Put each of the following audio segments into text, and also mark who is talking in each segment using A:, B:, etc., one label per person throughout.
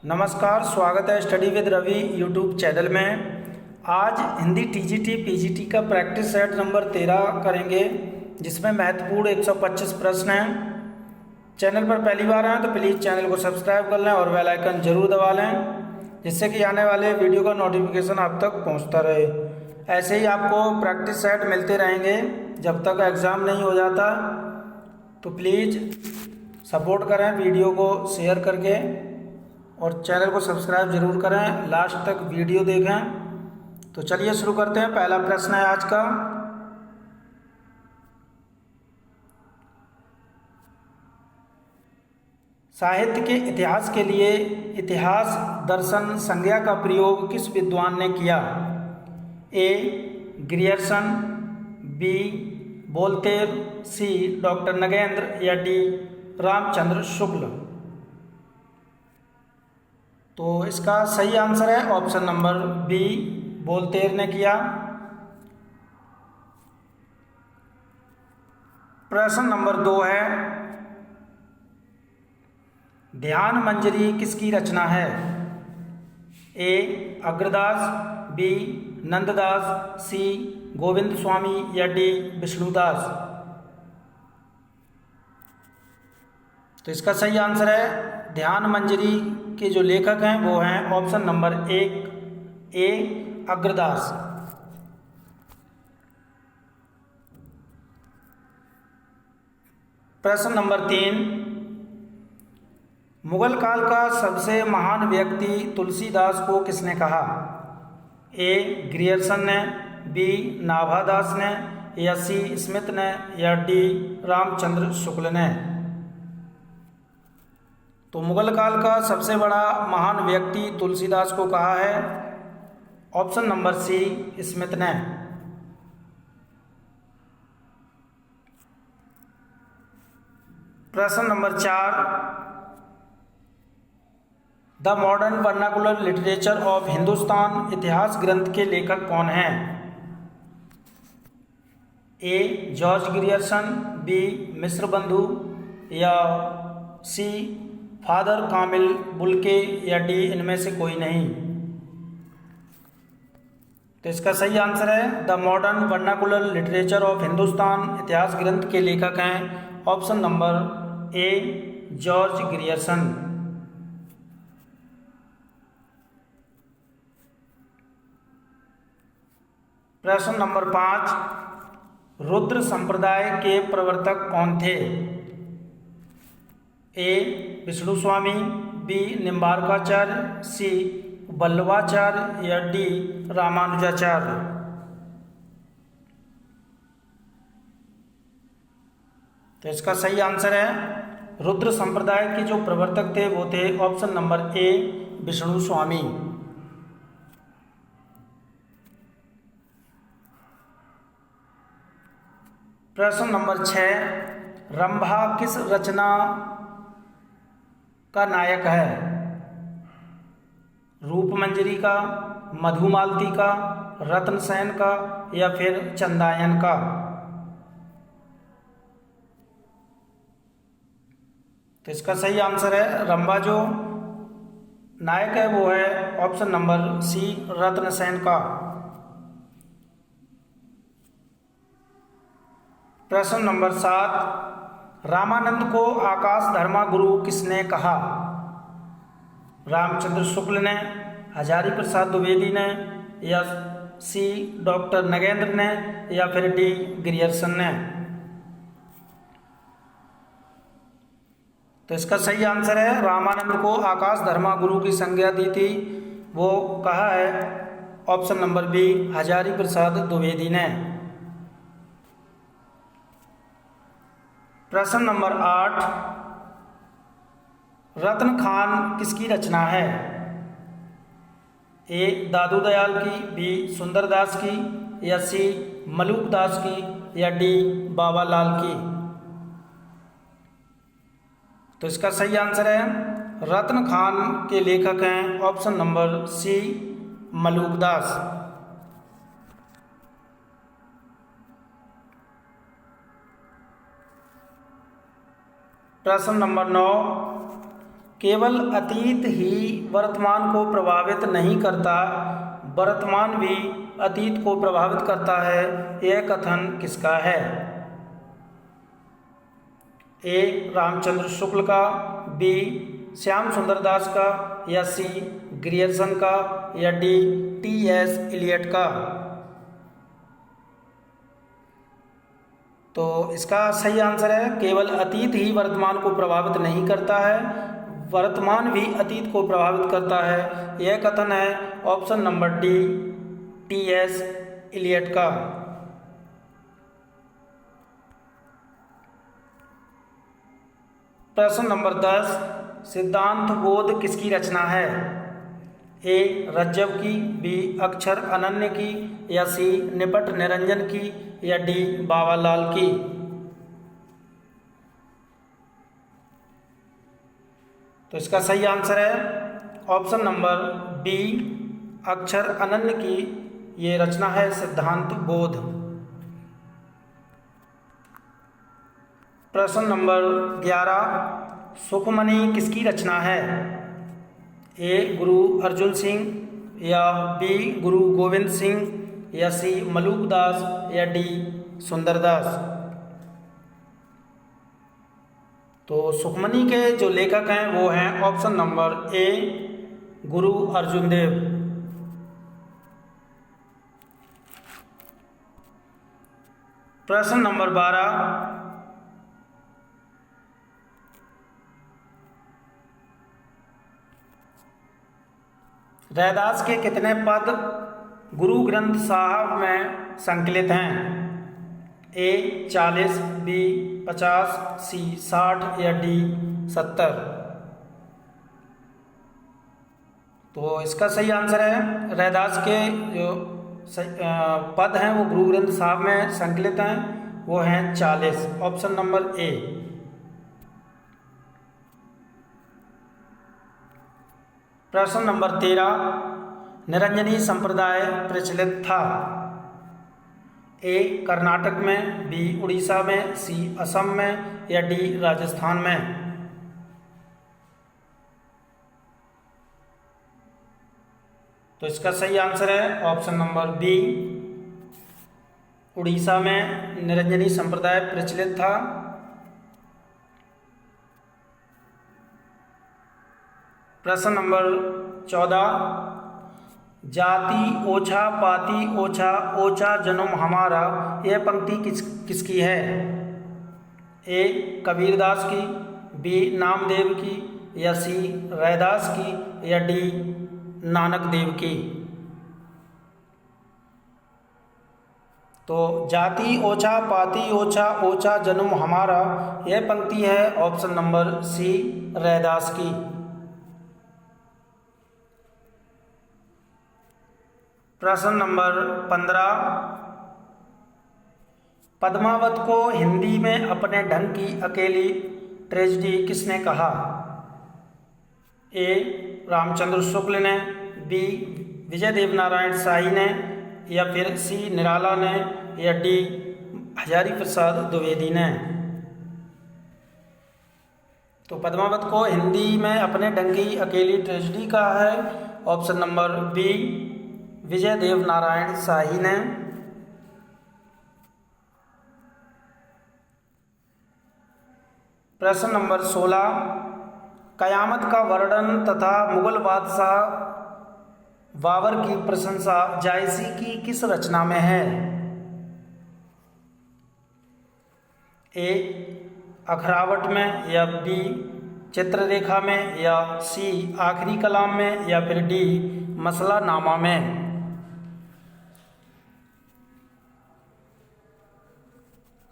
A: नमस्कार, स्वागत है study with Ravi YouTube channel में। आज हिंदी टीजीटी पीजीटी का प्रैक्टिस सेट नंबर 13 करेंगे, जिसमें महत्वपूर्ण 125 प्रश्न हैं। चैनल पर पहली बार आए तो प्लीज़ चैनल को सब्सक्राइब कर लें और बेल आइकन जरूर दबा लें, जिससे कि आने वाले वीडियो का नोटिफिकेशन आप तक पहुंचता रहे। ऐसे ही आपको प्रैक्टिस सेट मिलते रहेंगे जब तक एग्ज़ाम नहीं हो जाता। तो प्लीज़ सपोर्ट करें वीडियो को शेयर करके और चैनल को सब्सक्राइब जरूर करें, लास्ट तक वीडियो देखें। तो चलिए शुरू करते हैं। पहला प्रश्न है आज का, साहित्य के इतिहास के लिए इतिहास दर्शन संज्ञा का प्रयोग किस विद्वान ने किया? A. Grierson, B. Voltaire, C. Doctor Nagendra या डी. रामचंद्र शुक्ल। तो इसका सही आंसर है ऑप्शन नंबर बी, वोल्टेयर ने किया। प्रश्न नंबर 2 है, ध्यान मंजरी किसकी रचना है? ए. अग्रदास, बी. नंददास, सी. गोविंद स्वामी या डी. विष्णुदास। तो इसका सही आंसर है, ध्यान मंजरी के जो लेखक हैं वो हैं ऑप्शन नंबर 1, ए. अग्रदास। प्रश्न नंबर 3, मुगल काल का सबसे महान व्यक्ति तुलसीदास को किसने कहा? ए. ग्रियर्सन ने, बी. नाभादास ने या सी. स्मिथ ने या डी. रामचंद्र शुक्ल ने। तो मुगल काल का सबसे बड़ा महान व्यक्ति तुलसीदास को कहा है ऑप्शन नंबर सी, स्मिथ ने। प्रश्न number 4, the modern vernacular literature of Hindustan इतिहास ग्रंथ के लेखक कौन हैं? A. George Grierson, B. Mishra Bandhu या सी. फादर कामिल बुल्के या डी. इनमें से कोई नहीं। तो इसका सही आंसर है, the modern vernacular literature of Hindustan इतिहास ग्रंथ के लेखक हैं option number A, George Grierson. प्रश्न नंबर 5, रुद्र संप्रदाय के प्रवर्तक कौन थे? ए. विष्णु स्वामी, बी. निम्बार्काचार्य, सी. वल्लभाचार्य या डी. रामानुजाचार्य। तो इसका सही आंसर है, रुद्र संप्रदाय के जो प्रवर्तक थे वो थे ऑप्शन नंबर ए, विष्णु स्वामी। प्रश्न नंबर 6, रंभा किस रचना का नायक है? रूपमंजरी का, मधुमालती का, रत्नसेन का या फिर चंदायन का? तो इसका सही आंसर है, रंभा जो नायक है वो है ऑप्शन नंबर सी, रत्नसेन का। प्रश्न नंबर 7, रामानंद को आकाश धर्मा गुरु किसने कहा? रामचंद्र शुक्ल ने, हजारी प्रसाद द्विवेदी ने या सी. डॉक्टर नगेंद्र ने या फिर डी. ग्रियर्सन ने। तो इसका सही आंसर है, रामानंद को आकाश धर्मा गुरु की संज्ञा दी थी वो कहा है option number B, Hazari Prasad Dwivedi ने। प्रश्न नंबर 8, रत्न खान किसकी रचना है? ए. दादू दयाल की, बी. सुंदरदास की या सी. मलूक दास की या डी. बाबालाल की। तो इसका सही आंसर है, रत्न खान के लेखक हैं ऑप्शन नंबर सी, मलूक दास। प्रश्न नंबर 9, केवल अतीत ही वर्तमान को प्रभावित नहीं करता, वर्तमान भी अतीत को प्रभावित करता है, यह कथन किसका है? ए रामचंद्र शुक्ल का, बी श्याम सुंदर दास का, या सी ग्रियर्सन का, या डी टी.एस. इलियट का? तो इसका सही आंसर है केवल अतीत ही वर्तमान को प्रभावित नहीं करता है, वर्तमान भी अतीत को प्रभावित करता है, यह कथन है option number D T S. Eliot का। प्रश्न नंबर 10, सिद्धांत बोध किसकी रचना है? ए रज्जव की, बी अक्षर अनन्य की, या सी निपट निरंजन की, या डी बाबालाल की? तो इसका सही आंसर है ऑप्शन नंबर बी अक्षर अनन्य की ये रचना है सिद्धांत बोध। प्रश्न नंबर 11, सुखमणि किसकी रचना है? ए गुरु अर्जुन सिंह, या बी गुरु गोविंद सिंह, या सी मलूक दास, या डी सुंदरदास? तो सुखमणि के जो लेखक हैं वो हैं ऑप्शन नंबर ए गुरु अर्जुन देव। प्रश्न नंबर 12, रैदास के कितने पद गुरु ग्रंथ साहब में संकलित हैं? ए 40, बी 50, सी 60, या डी 70? तो इसका सही आंसर है रैदास के जो पद हैं वो गुरु ग्रंथ साहब में संकलित हैं, वो हैं 40, ऑप्शन नंबर ए। प्रश्न नंबर 13, निरंजनी संप्रदाय प्रचलित था? ए कर्नाटक में, बी उड़ीसा में, सी असम में, या डी राजस्थान में? तो इसका सही आंसर है ऑप्शन नंबर बी उड़ीसा में निरंजनी संप्रदाय प्रचलित था। प्रश्न नंबर 14, जाति ओछा पाति ओछा ओछा जन्म हमारा, यह पंक्ति किसकी है? ए कबीरदास की, बी नामदेव की, या सी रैदास की, या डी नानक देव की? तो जाति ओछा पाति ओछा ओछा जन्म हमारा, यह पंक्ति है ऑप्शन नंबर सी रैदास की। प्रश्न नंबर 15, पद्मावत को हिंदी में अपने ढंग की अकेली ट्रेजेडी किसने कहा? ए रामचंद्र शुक्ल ने, बी विजय देवनारायण शाही ने, या फिर सी निराला ने, या डी हजारी प्रसाद द्विवेदी ने? तो पद्मावत को हिंदी में अपने ढंग की अकेली ट्रेजेडी कहा है ऑप्शन नंबर बी विजय देवनारायण शाही ने। प्रश्न नंबर 16, कयामत का वर्णन तथा मुगल बादशाह बाबर की प्रशंसा जायसी की किस रचना में है? ए अखरावट में, या बी चित्ररेखा में, या सी आखिरी कलाम में, या फिर डी मसला नामा में?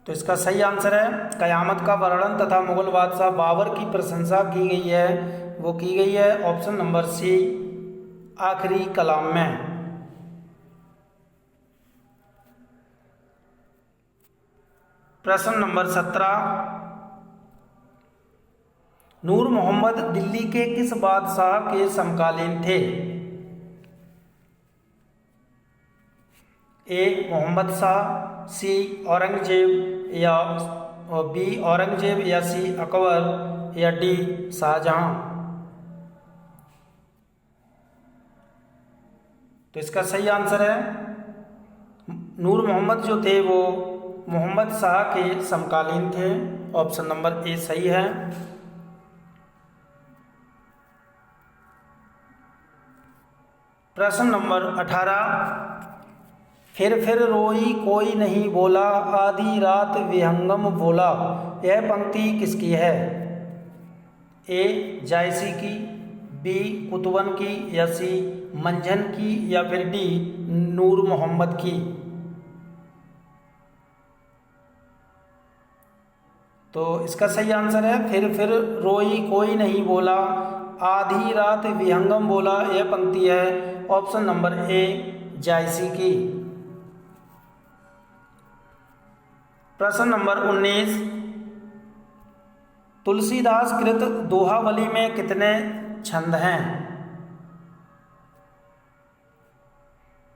A: तो इसका सही आंसर है कयामत का वर्णन तथा मुगल बादशाह बाबर की प्रशंसा की गई है, वो की गई है ऑप्शन नंबर सी आखिरी कलाम में। प्रश्न नंबर 17, नूर मोहम्मद दिल्ली के किस बादशाह के समकालीन थे? ए मोहम्मद शाह, सी औरंगजेब, या बी औरंगजेब, या सी अकबर, या डी शाहजहां? तो इसका सही आंसर है नूर मोहम्मद जो थे वो मोहम्मद शाह के समकालीन थे। ऑप्शन नंबर ए सही है। प्रश्न नंबर 18, फिर रोई कोई नहीं बोला, आधी रात विहंगम बोला, यह पंक्ति किसकी है? ए जायसी की, बी कुतुबन की, या सी मंझन की, या फिर डी नूर मोहम्मद की। तो इसका सही आंसर है फिर रोई कोई नहीं बोला, आधी रात विहंगम बोला, यह पंक्ति है ऑप्शन नंबर ए जायसी की। प्रश्न नंबर 19, तुलसीदास कृत दोहावली में कितने छंद हैं?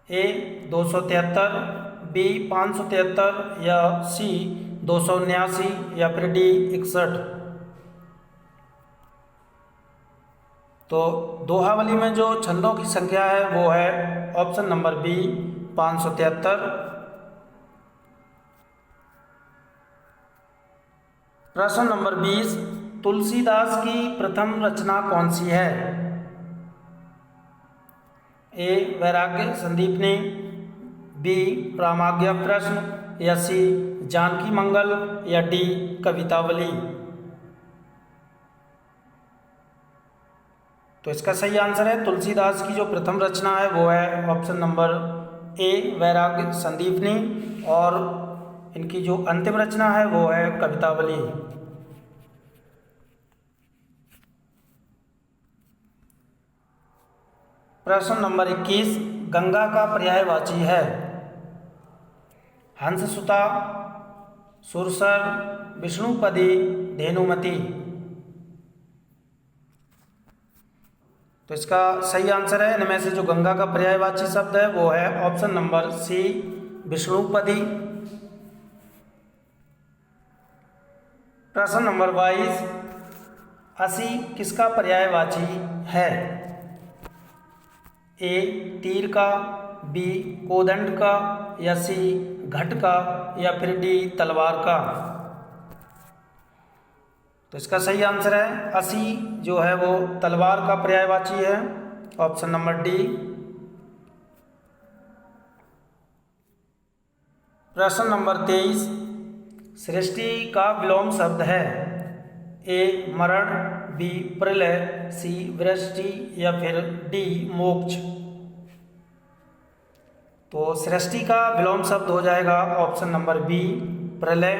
A: ए 273, बी 573, या सी 279, या फिर डी 61। तो दोहावली में जो छंदों की संख्या है वो है ऑप्शन नंबर बी 573। प्रश्न नंबर 20, तुलसीदास की प्रथम रचना कौन सी है? ए वैराग्य संदीपनी, बी प्रामाण्य प्रश्न, या सी जानकी मंगल, या डी कवितावली। तो इसका सही आंसर है तुलसीदास की जो प्रथम रचना है वो है ऑप्शन नंबर ए वैराग्य संदीपनी, और इनकी जो अंतिम रचना है वो है कवितावली। प्रश्न नंबर 21, गंगा का पर्यायवाची है? हंससुता, सुरसर, विष्णुपदी, धेनुमती। तो इसका सही आंसर है इनमें से जो गंगा का पर्यायवाची शब्द है वो है ऑप्शन नंबर सी विष्णुपदी। प्रश्न नंबर 22, असी किसका पर्यायवाची है? ए तीर का, बी कोदंड का, या सी घट का, या फिर डी तलवार का। तो इसका सही आंसर है असी जो है वो तलवार का पर्यायवाची है, ऑप्शन नंबर डी। प्रश्न नंबर 23, सृष्टि का विलोम शब्द है? ए मरण, बी प्रलय, सी वृष्टि, या फिर डी मोक्ष। तो सृष्टि का विलोम शब्द हो जाएगा ऑप्शन नंबर बी प्रलय।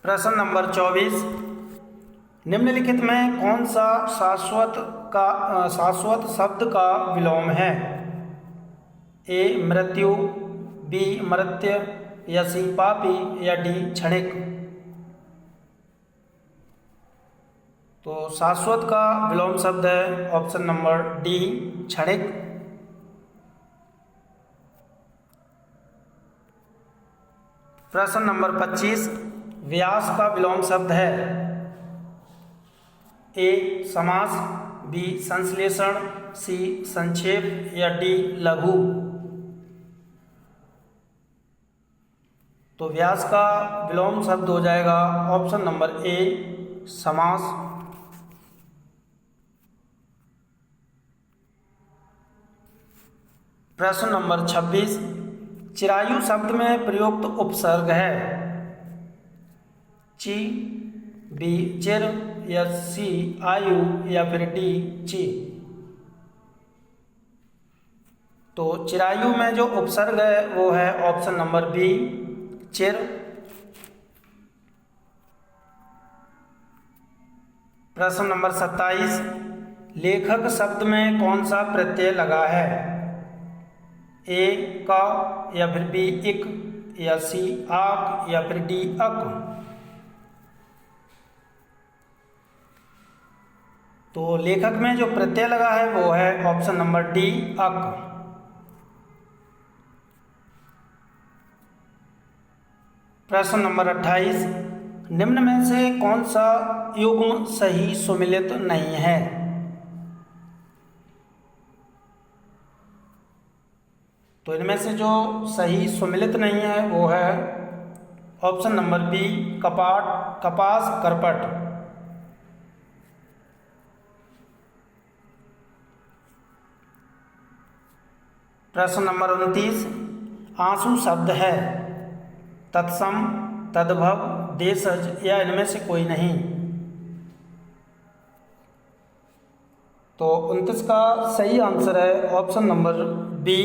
A: प्रश्न नंबर 24, निम्नलिखित में कौन सा शाश्वत शब्द का विलोम है? ए मृत्यु, बी मर्त्य, या सी पापी, या डी क्षणिक। तो शाश्वत का विलोम शब्द है ऑप्शन नंबर डी क्षणिक। प्रश्न नंबर 25, व्यास का विलोम शब्द है? ए समास, बी संश्लेषण, सी संक्षेप, या डी लघु। तो व्यास का विलोम शब्द हो जाएगा ऑप्शन नंबर ए समास। प्रश्न नंबर 26, चिरायु शब्द में प्रयुक्त उपसर्ग है? ची, बी चिर, या सी आयु, या फिर डी ची। तो चिरायु में जो उपसर्ग है वो है ऑप्शन नंबर बी चिर। प्रश्न नंबर 27, लेखक शब्द में कौन सा प्रत्यय लगा है? ए का, या फिर बी इक, या सी आक, या फिर डी अक। तो लेखक में जो प्रत्यय लगा है वो है ऑप्शन नंबर डी अक। प्रश्न नंबर 28, निम्न में से कौन सा युग्म सही सुमेलित नहीं है? तो इनमें से जो सही सुमेलित नहीं है वो है ऑप्शन नंबर बी, कपाट, कपास, करपट। प्रश्न नंबर 29, आंसू शब्द है तत्सम, तद्भव, देशज या इनमें से कोई नहीं? तो 29 का सही आंसर है ऑप्शन नंबर बी,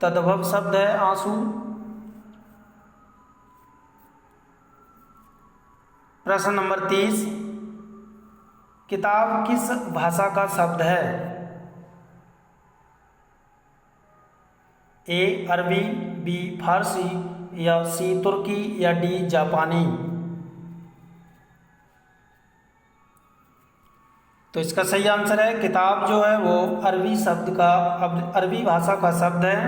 A: तद्भव शब्द है आंसू। प्रश्न नंबर 30, किताब किस भाषा का शब्द है? ए अरबी, बी फारसी, या सी तुर्की, या डी जापानी? तो इसका सही आंसर है किताब जो है वो अरबी शब्द का, अरबी भाषा का शब्द है।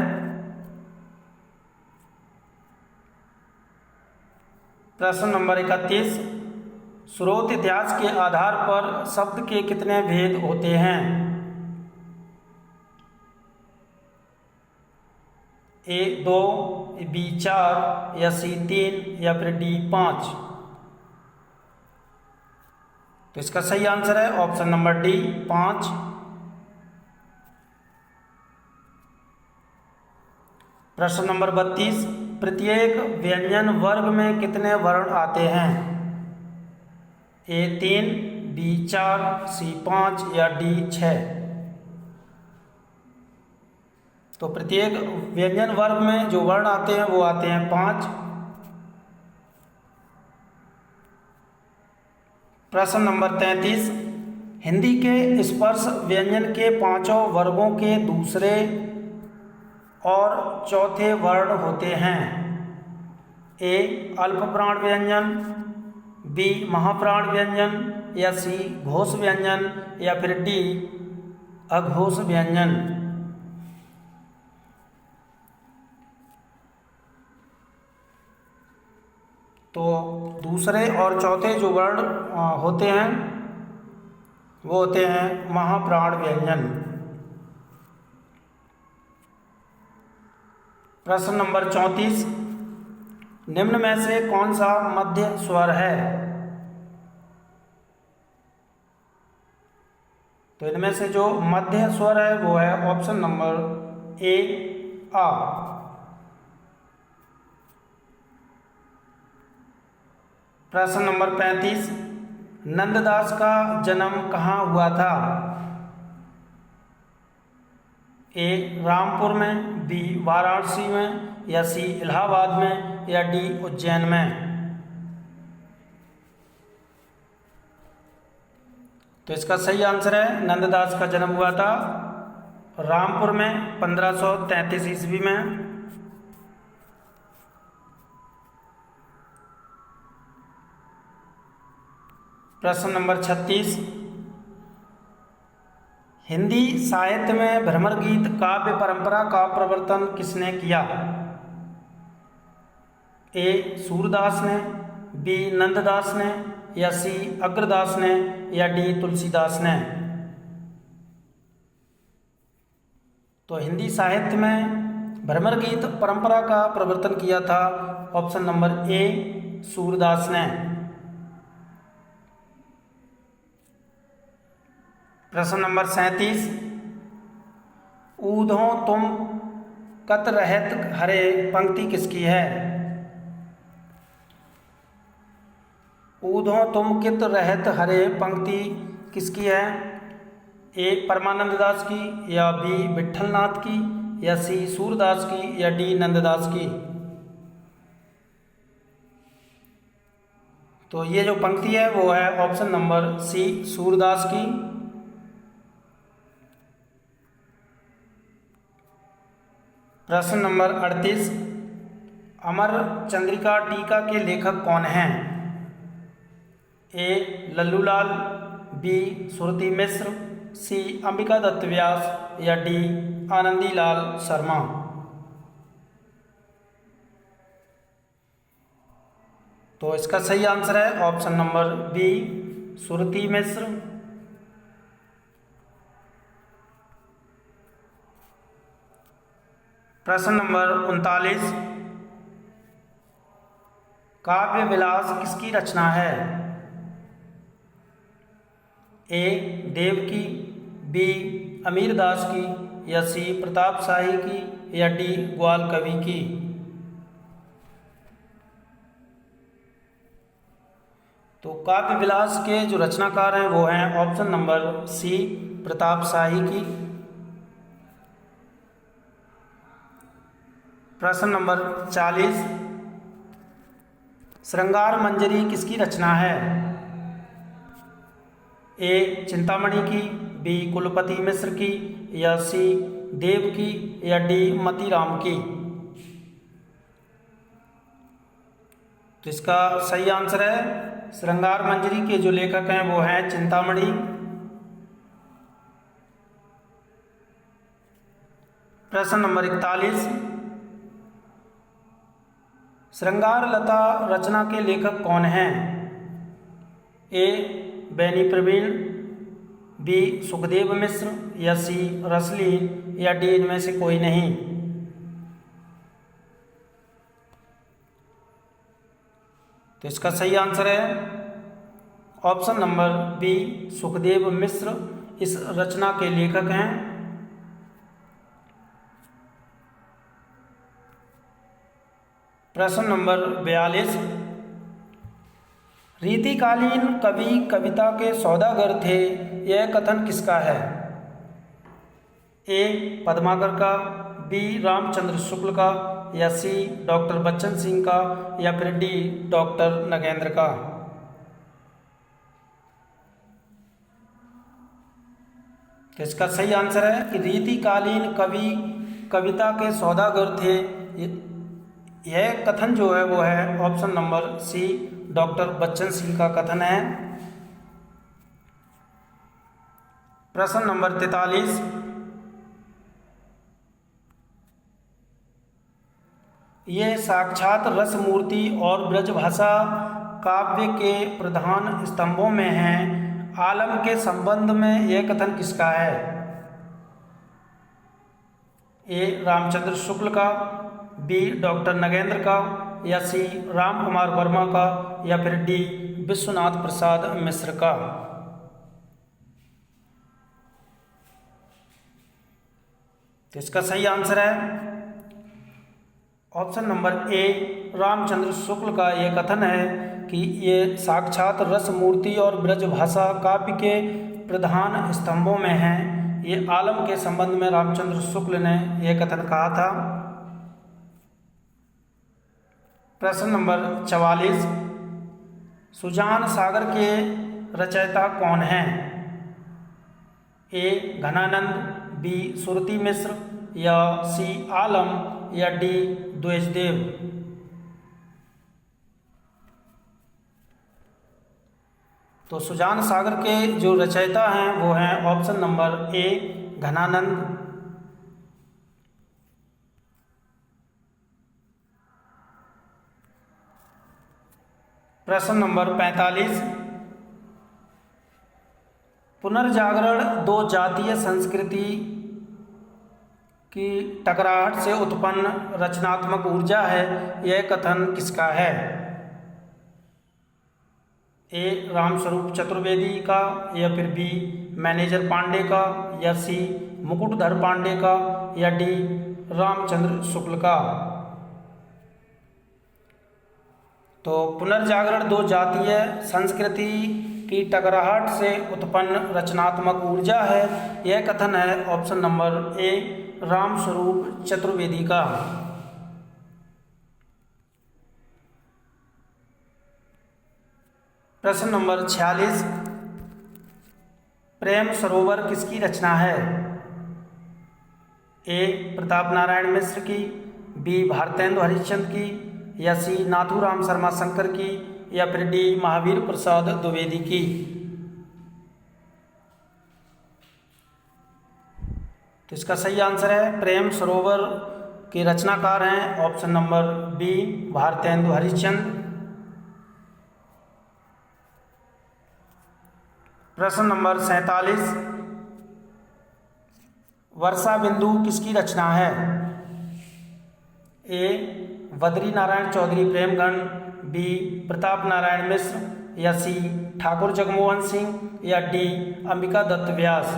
A: प्रश्न नंबर 31, स्रोत इतिहास के आधार पर शब्द के कितने भेद होते हैं? ए 2, बी 4, या सी 3, या फिर डी 5? तो इसका सही आंसर है ऑप्शन नंबर डी, 5। प्रश्न नंबर 32, प्रत्येक व्यंजन वर्ग में कितने वर्ण आते हैं? ए 3, बी 4, सी 5, या डी 6? तो प्रत्येक व्यंजन वर्ग में जो वर्ण आते हैं वो आते हैं 5। प्रश्न नंबर 33, हिंदी के स्पर्श व्यंजन के पांचों वर्गों के दूसरे और चौथे वर्ण होते हैं। ए अल्प प्राण व्यंजन, बी महाप्राण व्यंजन, या सी घोष व्यंजन, या फिर डी अघोष व्यंजन? तो दूसरे और चौथे जो वर्ण होते हैं वो होते हैं महाप्राण व्यंजन। प्रश्न नंबर 34, निम्न में से कौन सा मध्य स्वर है? तो इनमें से जो मध्य स्वर है वो है ऑप्शन नंबर ए, आ। प्रश्न नंबर 35, नंददास का जन्म कहाँ हुआ था? ए रामपुर में, बी वाराणसी में, या सी इलाहाबाद में, या डी उज्जैन में? तो इसका सही आंसर है नंददास का जन्म हुआ था रामपुर में 1533 ईस्वी में। प्रश्न नंबर 36, हिंदी साहित्य में भ्रमर गीत काव्य परंपरा का प्रवर्तन किसने किया? ए सूरदास ने, बी नंददास ने, या सी अग्रदास ने, या डी तुलसीदास ने? तो हिंदी साहित्य में भ्रमर गीत परंपरा का प्रवर्तन किया था ऑप्शन नंबर ए, सूरदास ने। प्रश्न नंबर 37, ऊधों तुम कत रहत हरे पंक्ति किसकी है? ऊधों तुम कित रहत हरे पंक्ति किसकी है? ए परमानंद दास की, या बी विठलनाथ की, या सी सूरदास की, या डी नंददास की? तो ये जो पंक्ति है वो है ऑप्शन नंबर सी, सूरदास की। प्रश्न नंबर 38, अमर चंद्रिका टीका के लेखक कौन हैं? ए लल्लूलाल, बी सुरती मिश्र, सी अंबिका दत्त व्यास, या डी आनंदीलाल शर्मा? तो इसका सही आंसर है ऑप्शन नंबर बी, सुरती मिश्र। प्रश्न नंबर 39, काव्य विलास किसकी रचना है? ए देवकी, बी अमीरदास की, या सी प्रताप शाही की, या डी ग्वाल कवि की। तो काव्य विलास के जो रचनाकार हैं वो हैं ऑप्शन नंबर सी, प्रताप शाही की। प्रश्न नंबर 40, श्रृंगार मंजरी किसकी रचना है? ए चिंतामणि की, बी कुलपति मिश्र की, या सी देव की, या डी मतीराम की। तो इसका सही आंसर है श्रृंगार मंजरी के जो लेखक हैं वो हैं चिंतामणि। प्रश्न नंबर 41, श्रृंगार लता रचना के लेखक कौन हैं? ए बैनी प्रवीण, बी सुखदेव मिश्र, या सी रसलीन, या डी इनमें से कोई नहीं। तो इसका सही आंसर है ऑप्शन नंबर बी, सुखदेव मिश्र इस रचना के लेखक हैं। प्रश्न नंबर 42, रीतिकालीन कवि कविता के सौदागर थे, यह कथन किसका है? ए पद्माकर का, बी रामचंद्र शुक्ल का, या सी डॉक्टर बच्चन सिंह का, या फिर डी डॉक्टर नगेंद्र का। तो इसका सही आंसर है कि रीतिकालीन कवि कविता के सौदागर थे, यह कथन जो है वो है option number C, doctor Bachchan Singh का कथन है। प्रश्न नंबर 43, ये साक्षात रसमूर्ति और ब्रजभाषा काव्य के प्रधान स्तंभों में हैं, आलम के संबंध में यह कथन किसका है? ए रामचंद्र शुक्ल का, बी डॉक्टर नगेंद्र का, या सी राम कुमार वर्मा का, या फिर डी विश्वनाथ प्रसाद मिश्र का। तो इसका सही आंसर है ऑप्शन नंबर ए, रामचंद्र शुक्ल का यह कथन है कि ये साक्षात रसमूर्ति और ब्रजभाषा काव्य के प्रधान स्तंभों में हैं। ये आलम के संबंध में रामचंद्र शुक्ल ने यह कथन कहा था। प्रश्न नंबर 44, सुजान सागर के रचयिता कौन हैं? ए घनानंद, बी सुरती मिश्र, या सी आलम, या डी द्विजदेव। तो सुजान सागर के जो रचयिता हैं वो हैं ऑप्शन नंबर ए घनानंद। प्रश्न नंबर 45, पुनर्जागरण दो जातीय संस्कृति की टकराहट से उत्पन्न रचनात्मक ऊर्जा है, यह कथन किसका है? ए रामस्वरूप चतुर्वेदी का, या फिर बी मैनेजर पांडे का, या सी मुकुटधर पांडे का, या डी रामचंद्र शुक्ल का। तो पुनर्जागरण दो जातीय संस्कृति की टकराहट से उत्पन्न रचनात्मक ऊर्जा है, यह कथन है ऑप्शन नंबर ए रामस्वरूप चतुर्वेदी का। प्रश्न नंबर 46, प्रेम सरोवर किसकी रचना है? ए प्रताप नारायण मिश्र की, बी भारतेंदु हरिश्चंद्र की, या सी नाथूराम शर्मा शंकर की, या फिर डी महावीर प्रसाद द्विवेदी की। तो इसका सही आंसर है प्रेम सरोवर के रचनाकार हैं option number B Bharatendu Harishchandra. प्रश्न नंबर 47, वर्षा बिंदु किसकी रचना है? ए बद्री नारायण चौधरी प्रेमगन, बी प्रताप नारायण मिश्र, या सी ठाकुर जगमोहन सिंह, या डी अंबिका दत्त व्यास।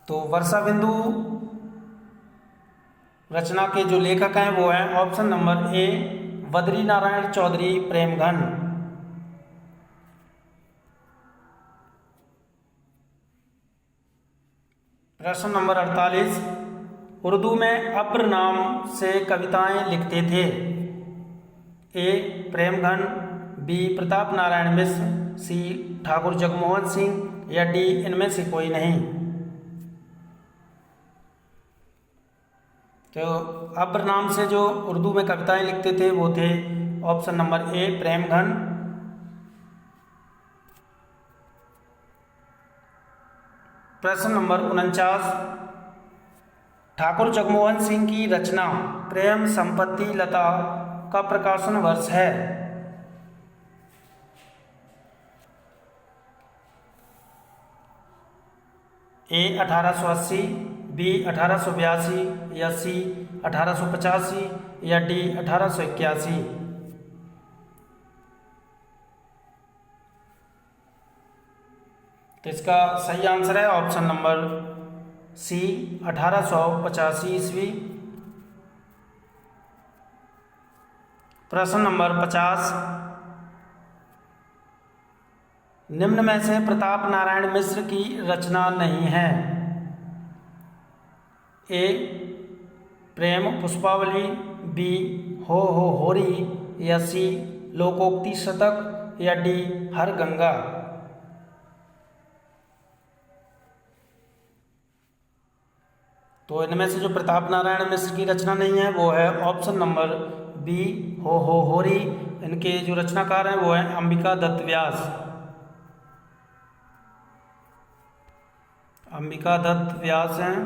A: तो वर्षा बिंदु रचना के जो लेखक हैं वो हैं option number A Badri Narayan Chaudhary Premghan. प्रश्न नंबर 48, उर्दू में अब्र नाम से कविताएं लिखते थे। ए प्रेमगन, बी प्रताप नारायण मिश्र, सी ठाकुर जगमोहन सिंह, या डी इनमें से कोई नहीं। तो अब्र नाम से जो उर्दू में कविताएं लिखते थे वो थे ऑप्शन नंबर ए प्रेमगन। प्रश्न नंबर 49, ठाकुर जगमोहन सिंह की रचना प्रेम संपत्ति लता का प्रकाशन वर्ष है। ए 1880, बी 1882, या सी 1885, या डी 1881। तो इसका सही आंसर है ऑप्शन नंबर सी 1885 ईस्वी। प्रश्न नंबर 50, निम्न में से प्रताप नारायण मिश्र की रचना नहीं है। ए प्रेम पुष्पावली, बी हो होरी, या सी लोकोक्ति शतक, या डी हर गंगा। तो इनमें से जो प्रताप नारायण मिश्र की रचना नहीं है वो है ऑप्शन नंबर बी हो होरी। इनके जो रचनाकार हैं वो हैं अंबिका दत्त व्यास। अंबिका दत्त व्यास हैं।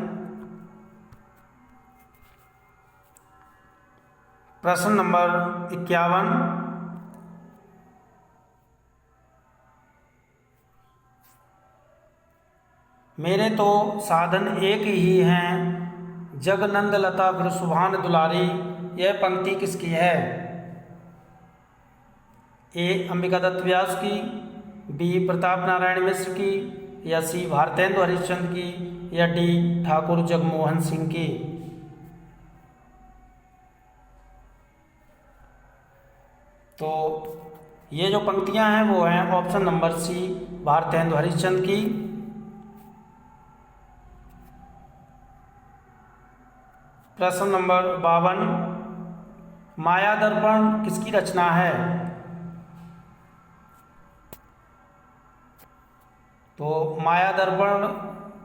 A: प्रश्न नंबर 51, मेरे तो साधन एक ही हैं, जग नंद लता सुभान दुलारी। यह पंक्ति किसकी है? ए अंबिका दत्त व्यास की, बी प्रताप नारायण मिश्र की, या सी भारतेंदु हरिश्चंद्र की, या डी ठाकुर जगमोहन सिंह की। तो ये जो पंक्तियां हैं वो हैं option number C Bharatendu Harishchandra की। प्रश्न नंबर 52, माया दर्पण किसकी रचना है? तो माया दर्पण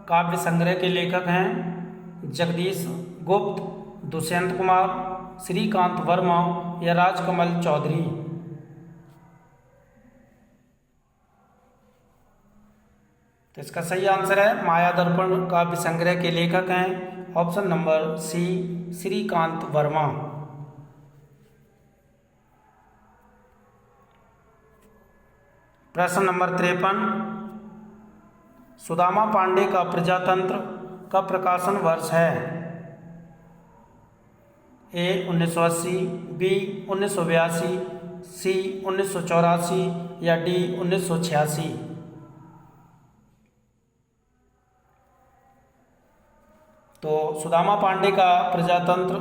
A: काव्य संग्रह के लेखक हैं जगदीश गुप्त, दुष्यंत कुमार, श्रीकांत वर्मा, या राजकमल चौधरी। तो इसका सही आंसर है माया दर्पण काव्य संग्रह के लेखक हैं option number C Shrikant Verma. प्रश्न नंबर 53, सुदामा पांडे का प्रजातंत्र का प्रकाशन वर्ष है। ए 1980, बी 1982, सी 1984, या डी 1986। तो सुदामा पांडे का प्रजातंत्र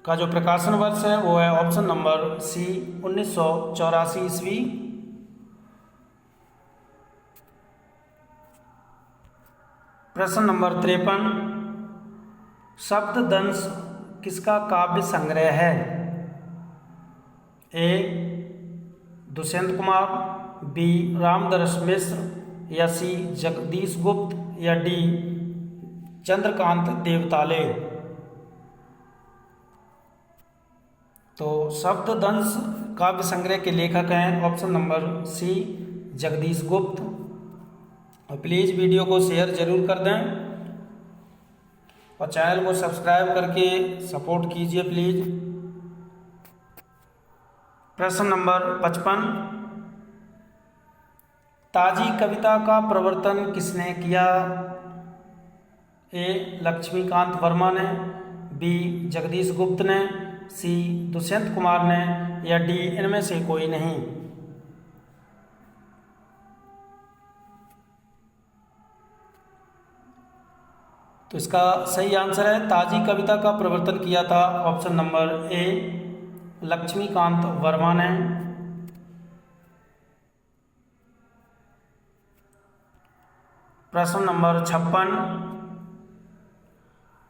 A: का जो प्रकाशन वर्ष है वो है ऑप्शन नंबर सी 1984 ईस्वी। प्रश्न नंबर 53, शब्ददंश किसका काव्य संग्रह है? ए दुष्यंत कुमार, बी रामदरस मिश्र, या सी जगदीश गुप्त, या डी चंद्रकांत देवताले। तो शब्ददंश काव्य संग्रह के लेखक हैं ऑप्शन नंबर सी जगदीश गुप्त। और प्लीज़ वीडियो को शेयर ज़रूर कर दें और चैनल को सब्सक्राइब करके सपोर्ट कीजिए प्लीज़। प्रश्न नंबर 55, ताजी कविता का प्रवर्तन किसने किया? ए लक्ष्मीकांत वर्मा ने, बी जगदीश गुप्त ने, सी दुष्यंत कुमार ने, या डी इनमें से कोई नहीं। तो इसका सही आंसर है ताजी कविता का प्रवर्तन किया था option number A Laxmikant Verma ने। प्रश्न नंबर 56,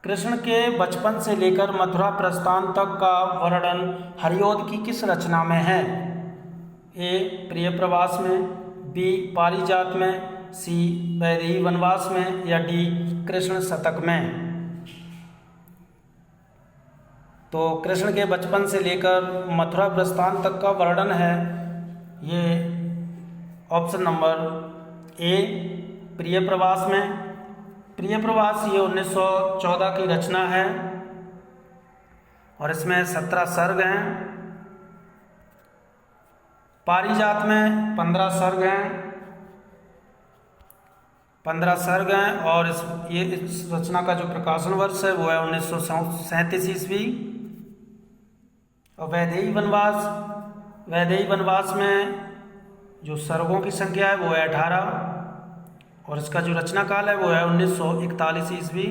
A: कृष्ण के बचपन से लेकर मथुरा प्रस्थान तक का वर्णन हरिओद की किस रचना में है? ए प्रिय प्रवास में, बी पारिजात में, सी वैदेही वनवास में, या डी कृष्ण शतक में। तो कृष्ण के बचपन से लेकर मथुरा प्रस्थान तक का वर्णन है ये ऑप्शन नंबर ए प्रिय प्रवास में। प्रिय प्रवास ये 1914 की रचना है और इसमें 17 सर्ग हैं। पारिजात में 15 सर्ग हैं और इस रचना का जो प्रकाशन वर्ष है वो है 1937 ईस्वी। और वैदेही वनवास में जो सर्गों की संख्या है वो है 18 और इसका जो रचना काल है वो है 1941 ईस्वी।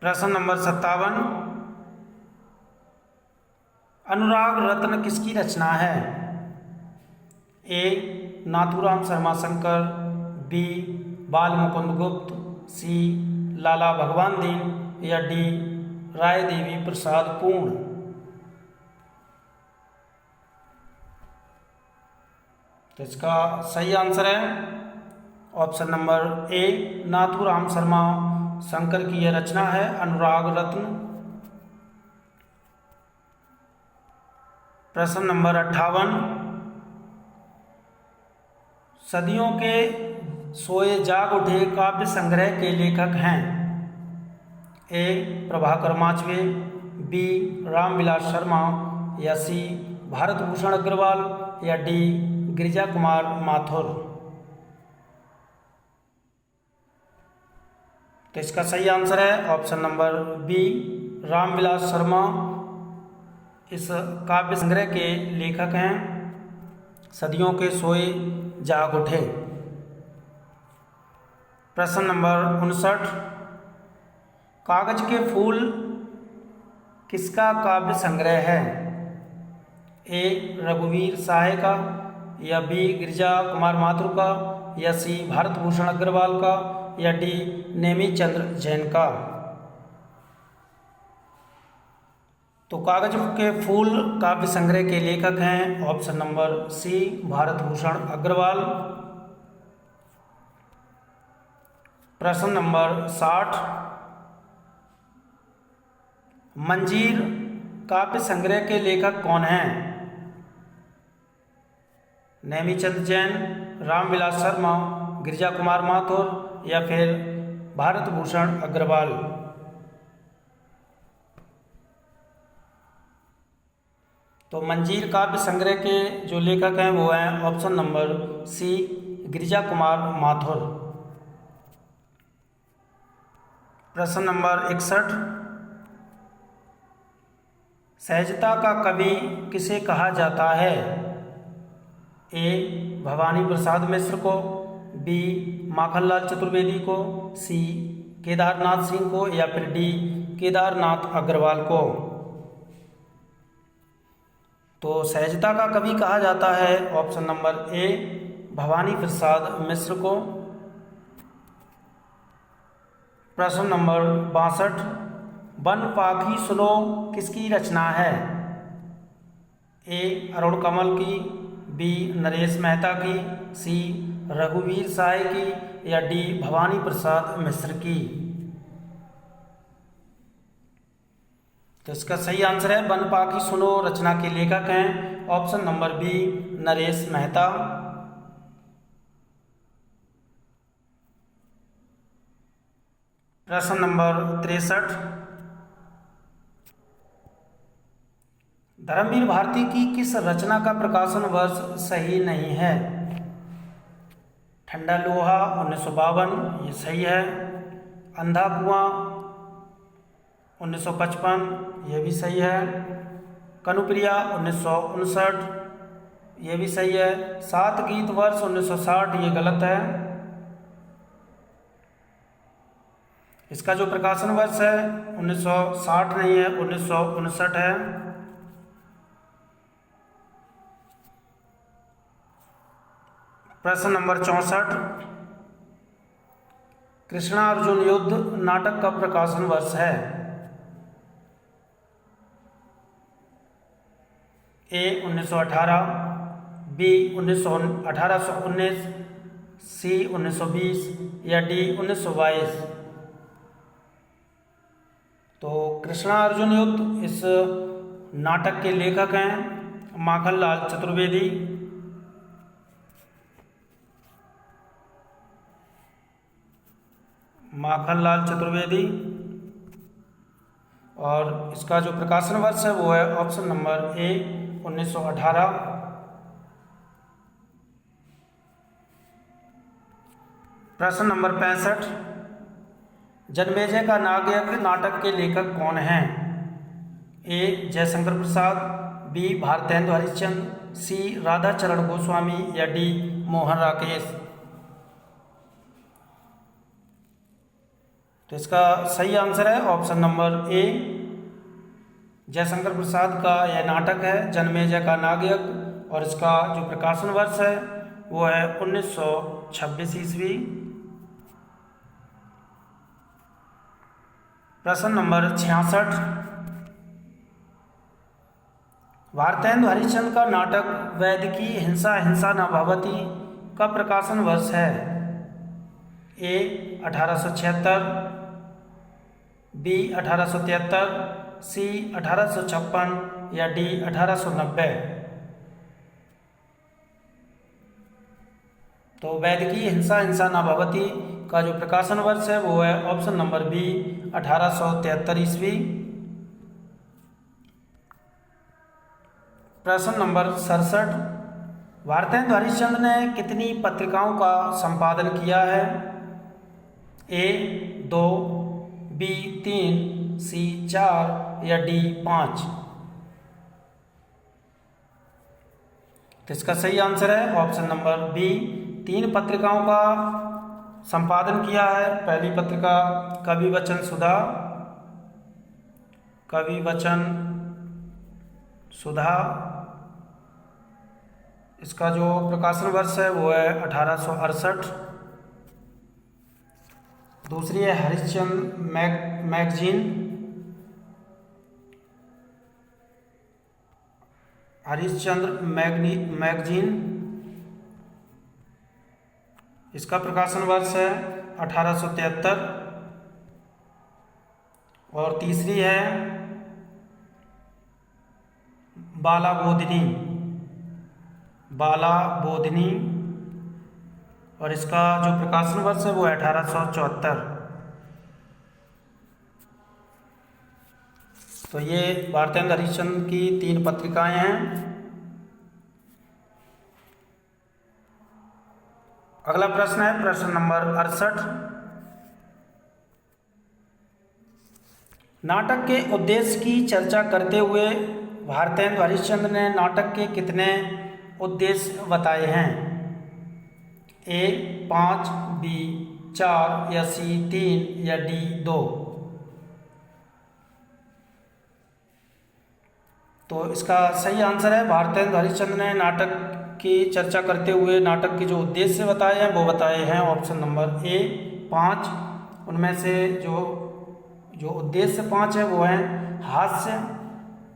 A: प्रश्न नंबर 57, अनुराग रत्न किसकी रचना है? ए नाथूराम शर्मा शंकर, बी बाल मुकुंद गुप्त, सी लाला भगवान दीन, या डी राय देवी प्रसाद पूर्ण। तो इसका सही आंसर है ऑप्शन नंबर ए नाथूराम शर्मा शंकर की यह रचना है अनुराग रत्न। प्रश्न नंबर 58, सदियों के सोए जाग उठे काव्य संग्रह के लेखक हैं? ए प्रभाकर माचवे, बी रामविलास शर्मा, या सी भारत भूषण अग्रवाल, या डी गिरिजा कुमार माथुर। तो इसका सही आंसर है option number B Ramvilas Sharma इस काव्य संग्रह के लेखक हैं। सदियों के सोए जाग उठे। प्रश्न नंबर 59, कागज के फूल किसका काव्य संग्रह है? ए रघुवीर साहे का, या बी गिरिजा कुमार माथुर का, या सी भारत भूषण अग्रवाल का, या डी नेमी चंद्र जैन का। तो कागज के फूल काव्य संग्रह के लेखक हैं option number C Bharat Bhushan Agrawal. प्रश्न नंबर 60, मंजीर काव्य संग्रह के लेखक कौन हैं? नेमीचंद जैन, रामविलास शर्मा, गिरिजा कुमार माथुर, या फिर भारत भूषण अग्रवाल। तो मंजीर काव्य संग्रह के जो लेखक हैं वो हैं option number C Girija Kumar Mathur. प्रश्न नंबर 61, सहजता का कवि किसे कहा जाता है? ए भवानी प्रसाद मिश्र को, बी माखनलाल चतुर्वेदी को, सी केदारनाथ सिंह को, या फिर डी केदारनाथ अग्रवाल को। तो सहजता का कवि कहा जाता है ऑप्शन नंबर ए भवानी प्रसाद मिश्र को। प्रश्न नंबर 62, वन पाखी सुनो किसकी रचना है? ए अरुण कमल की, बी नरेश मेहता की, सी रघुवीर साहे की, या डी भवानी प्रसाद मिश्र की। तो इसका सही आंसर है वन पाखी सुनो रचना के लेखक हैं option number B Naresh Mehta. प्रश्न नंबर 63, धर्मवीर भारती की किस रचना का प्रकाशन वर्ष सही नहीं है? ठंडा लोहा 1952, ये सही है। अंधा कुआं 1955, ये भी सही है। कनुप्रिया 1959, ये भी सही है। सात गीत वर्ष 1960, ये गलत है। इसका जो प्रकाशन वर्ष है 1960 नहीं है, 1959 है। प्रश्न नंबर 64, कृष्णा अर्जुन युद्ध नाटक का प्रकाशन वर्ष है? ए 1918, बी 1819, सी 1920 या डी 1922। तो कृष्णा अर्जुन युद्ध इस नाटक के लेखक हैं माखनलाल चतुर्वेदी। माखनलाल चतुर्वेदी। और इसका जो प्रकाशन वर्ष है वो है ऑप्शन नंबर ए 1918। प्रश्न नंबर 65, जन्मेजय का नागयज्ञ नाटक के लेखक कौन हैं? ए जयशंकर प्रसाद, बी भारतेंदु हरिश्चंद्र, सी राधाचरण गोस्वामी या डी मोहन राकेश। तो इसका सही आंसर है ऑप्शन नंबर ए, जयशंकर प्रसाद का यह नाटक है जन्मेजय का नागयज्ञ, और इसका जो प्रकाशन वर्ष है वो है 1926 ईस्वी। प्रश्न नंबर 66, भारतेंदु हरिश्चंद्र का नाटक वैदिकी हिंसा हिंसा न भवति का प्रकाशन वर्ष है? ए 1876, बी 1873, सी 1856 या डी 1890। तो वैदिकी हिंसा हिंसा न भवति का जो प्रकाशन वर्ष है वो है ऑप्शन नंबर बी 1873 ईस्वी। प्रश्न नंबर 67, भारतेंदु हरिश्चंद्र ने कितनी पत्रिकाओं का संपादन किया है? ए 2, बी 3, सी 4 या डी 5। तो इसका सही आंसर है ऑप्शन नंबर बी, 3 पत्रिकाओं का संपादन किया है। पहली पत्रिका कवि वचन सुधा, कवि वचन सुधा, इसका जो प्रकाशन वर्ष है वो है 1868। दूसरी है हरिश्चंद्र मैगजीन, हरिश्चंद्र मैगजीन, इसका प्रकाशन वर्ष है 1873। और तीसरी है बाला बोधिनी, बाला बोधिनी, और इसका जो प्रकाशन वर्ष है वो है 1874। तो ये भारतेंदु हरिश्चंद्र की 3 पत्रिकाएं हैं। अगला प्रश्न है प्रश्न नंबर 68, नाटक के उद्देश्य की चर्चा करते हुए भारतेंदु हरिश्चंद्र ने नाटक के कितने उद्देश्य बताए हैं? ए 5, बी 4 या सी 3 या डी 2। तो इसका सही आंसर है भारतेंदु हरिश्चंद्र ने नाटक की चर्चा करते हुए नाटक के जो उद्देश्य बताए हैं वो बताए हैं ऑप्शन नंबर ए 5। उनमें से जो उद्देश्य 5 है वो हैं हास्य,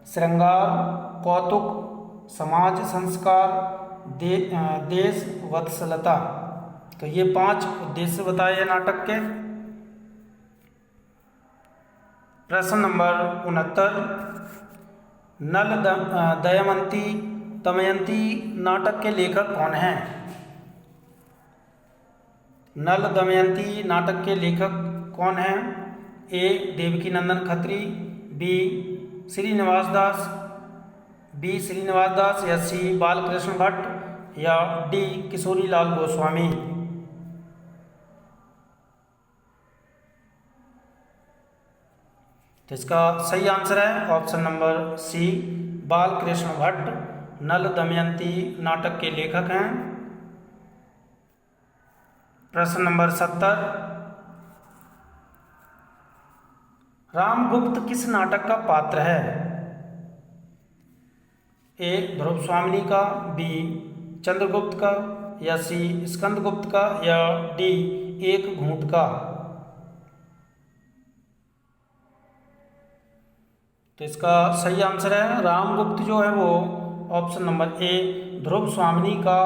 A: श्रृंगार, कौतुक, समाज संस्कार, देश वत्सलता। तो ये 5 उद्देश्य बताए हैं नाटक के। प्रश्न नंबर 69, नल दमयंती दमयंती नाटक के लेखक कौन हैं? नल दमयंती नाटक के लेखक कौन हैं? ए देवकीनंदन खत्री, बी श्रीनिवास दास, या सी बालकृष्ण भट्ट, या डी किशोरी लाल गोस्वामी। तो इसका सही आंसर है option number C, Balkrishna Bhatt Nal Damayanti नाटक के लेखक हैं। प्रश्न नंबर 70, रामगुप्त किस नाटक का पात्र है? ए ध्रुव स्वामिनी का, बी चंद्रगुप्त का, या सी स्कंदगुप्त का, या डी एक घूंट का। तो इसका सही आंसर है रामगुप्त जो है वो ऑप्शन नंबर ए ध्रुव स्वामिनी का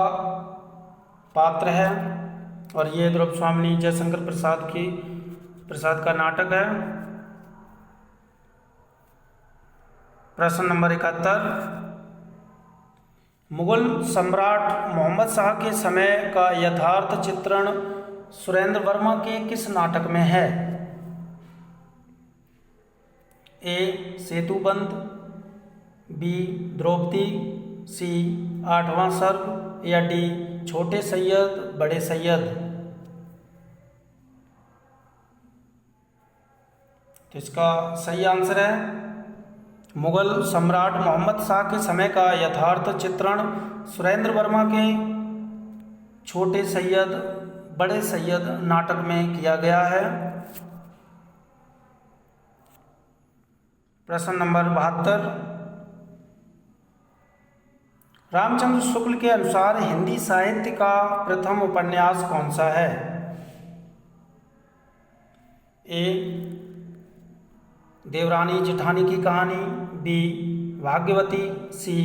A: पात्र है, और ये ध्रुव स्वामिनी जयशंकर प्रसाद का नाटक है। प्रश्न नंबर 71, मुगल सम्राट मोहम्मद शाह के समय का यथार्थ चित्रण सुरेंद्र वर्मा के किस नाटक में है? ए सेतुबंद, बी द्रौपदी, सी आठवां सर्ग, या डी छोटे सैयद बड़े सैयद। तो इसका सही आंसर है मुगल सम्राट मोहम्मद शाह के समय का यथार्थ चित्रण सुरेंद्र वर्मा के छोटे सैयद बड़े सैयद नाटक में किया गया है। प्रश्न नंबर 72, रामचंद्र शुक्ल के अनुसार हिंदी साहित्य का प्रथम उपन्यास कौन सा है? ए देवरानी जेठानी की कहानी, बी भाग्यवती, सी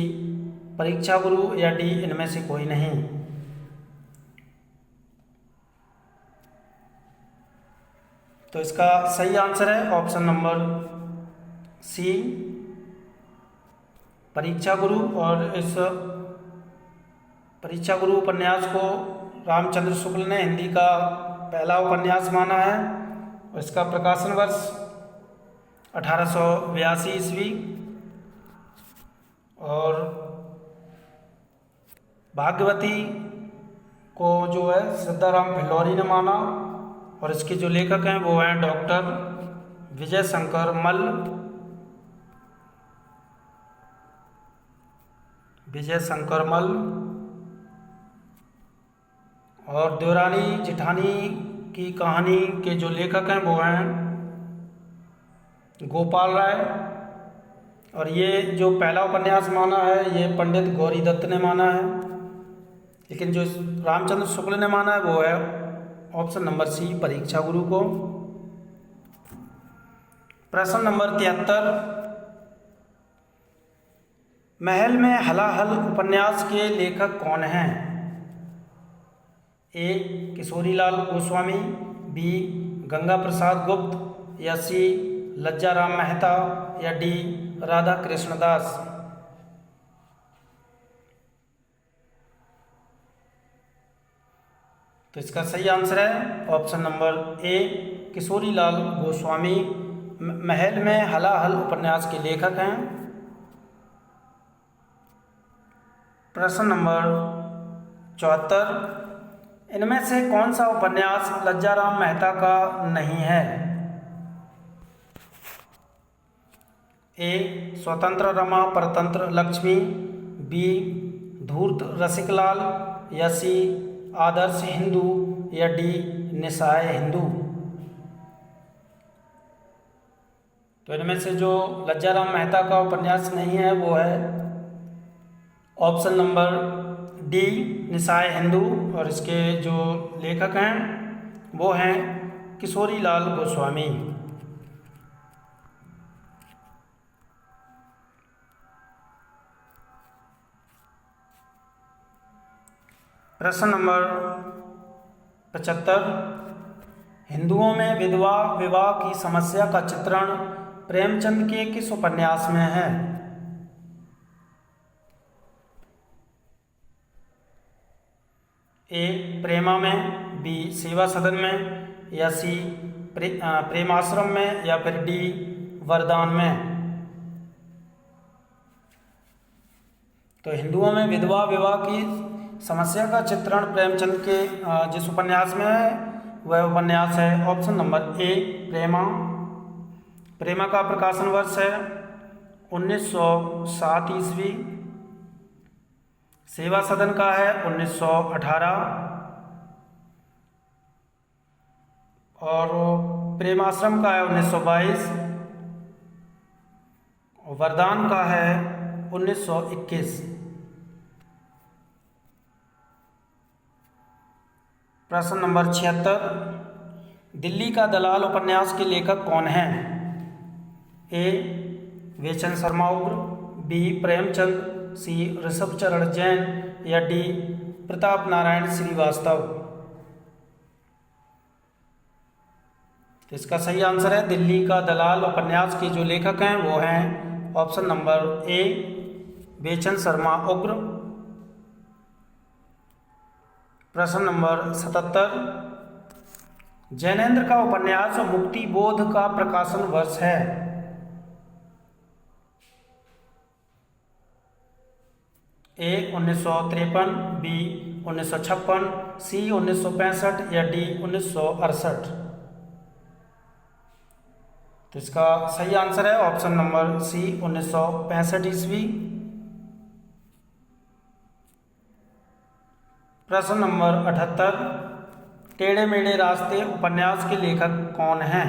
A: परीक्षा गुरु, या डी इनमें से कोई नहीं। तो इसका सही आंसर है ऑप्शन नंबर सी परीक्षा गुरु, और इस परीक्षा गुरु उपन्यास को रामचंद्र शुक्ल ने हिंदी का पहला उपन्यास माना है, और इसका प्रकाशन वर्ष 1882 ईस्वी। और भाग्यवती को जो है सिद्धाराम फिल्लौरी ने माना, और इसके जो लेखक हैं वो हैं डॉक्टर विजय शंकर मल्ल, और देवरानी जेठानी की कहानी के जो लेखक हैं वो हैं गोपाल राय, और ये जो पहला उपन्यास माना है ये पंडित गौरी दत्त ने माना है, लेकिन जो रामचंद्र शुक्ल ने माना है वो है ऑप्शन नंबर सी परीक्षा गुरु को। प्रश्न नंबर 73, महल में हलाहल उपन्यास के लेखक कौन हैं? ए किशोरी लाल गोस्वामी, बी गंगा प्रसाद गुप्त, या सी लज्जाराम मेहता, या डी राधा कृष्णदास। तो इसका सही आंसर है ऑप्शन नंबर ए किशोरी लाल गोस्वामी महल में हलाहल उपन्यास के लेखक हैं। प्रश्न नंबर 74, इनमें से कौन सा उपन्यास लज्जाराम मेहता का नहीं है? ए स्वतंत्र रमा परतंत्र लक्ष्मी, बी धूर्त रसिकलाल, या सी आदर्श हिंदू, या डी निसाय हिंदू। तो इनमें से जो लज्जाराम मेहता का उपन्यास नहीं है वो है ऑप्शन नंबर डी निसाय हिंदू, और इसके जो लेखक हैं वो हैं किशोरी लाल गोस्वामी। प्रश्न नंबर 75, हिंदुओं में विधवा विवाह की समस्या का चित्रण प्रेमचंद के किस उपन्यास में है? ए प्रेमा में, बी सेवा सदन में, या सी प्रेमाश्रम में या फिर डी वरदान में। तो हिंदुओं में विधवा विवाह की समस्या का चित्रण प्रेमचंद के जिस उपन्यास में है वह उपन्यास है ऑप्शन नंबर ए प्रेमा। प्रेमा का प्रकाशन वर्ष है 1907 ईस्वी। सेवा सदन का है 1918 और प्रेमाश्रम का है 1922 और वरदान का है 1921। प्रश्न नंबर 76, दिल्ली का दलाल उपन्यास के लेखक कौन हैं? ए वेचन शर्मा उग्र, बी प्रेमचंद, सी ऋषभचरण जैन या डी प्रताप नारायण श्रीवास्तव। तो इसका सही आंसर है दिल्ली का दलाल उपन्यास के जो लेखक हैं वो हैं ऑप्शन नंबर ए वेचन शर्मा उग्र। प्रश्न नंबर 77, जैनेन्द्र का उपन्यास मुक्ति बोध का प्रकाशन वर्ष है? ए 1953, बी 1956, सी 1965 या डी 1968। तो इसका सही आंसर है ऑप्शन नंबर सी 1965 ईस्वी। प्रश्न नंबर 78, टेढ़े मेढ़े रास्ते उपन्यास के लेखक कौन हैं?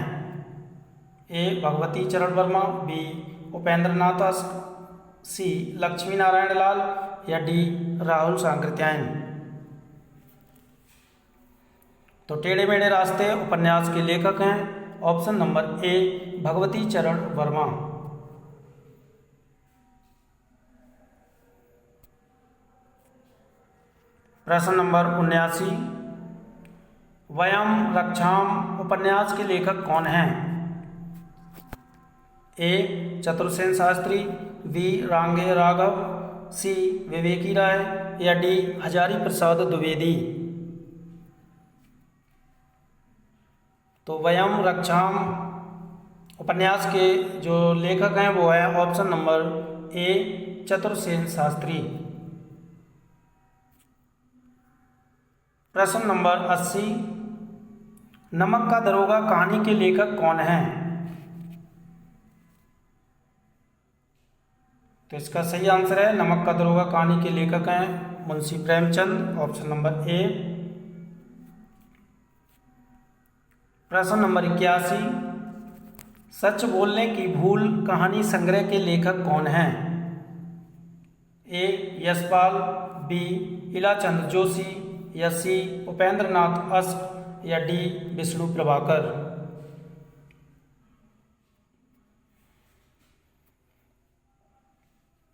A: ए भगवती चरण वर्मा, बी उपेंद्र नाथ अस्क, सी लक्ष्मी नारायण लाल या डी राहुल सांकृत्यायन। तो टेढ़े मेढ़े रास्ते उपन्यास के लेखक हैं ऑप्शन नंबर ए भगवती चरण वर्मा। प्रश्न नंबर 79, वयम रक्षाम उपन्यास के लेखक कौन हैं? ए चतुर्सेन शास्त्री, बी रांगे राघव, सी विवेकी राय या डी हजारी प्रसाद द्विवेदी। तो वयम रक्षाम उपन्यास के जो लेखक हैं वो है ऑप्शन नंबर ए चतुर्सेन शास्त्री। प्रश्न नंबर 80, नमक का दरोगा कहानी के लेखक कौन हैं? तो इसका सही आंसर है नमक का दरोगा कहानी के लेखक हैं मुंशी प्रेमचंद, ऑप्शन नंबर ए। प्रश्न नंबर 81, सच बोलने की भूल कहानी संग्रह के लेखक कौन हैं? ए यशपाल, बी इलाचंद जोशी या सी उपेंद्र नाथ अस्क या डी विष्णु प्रभाकर।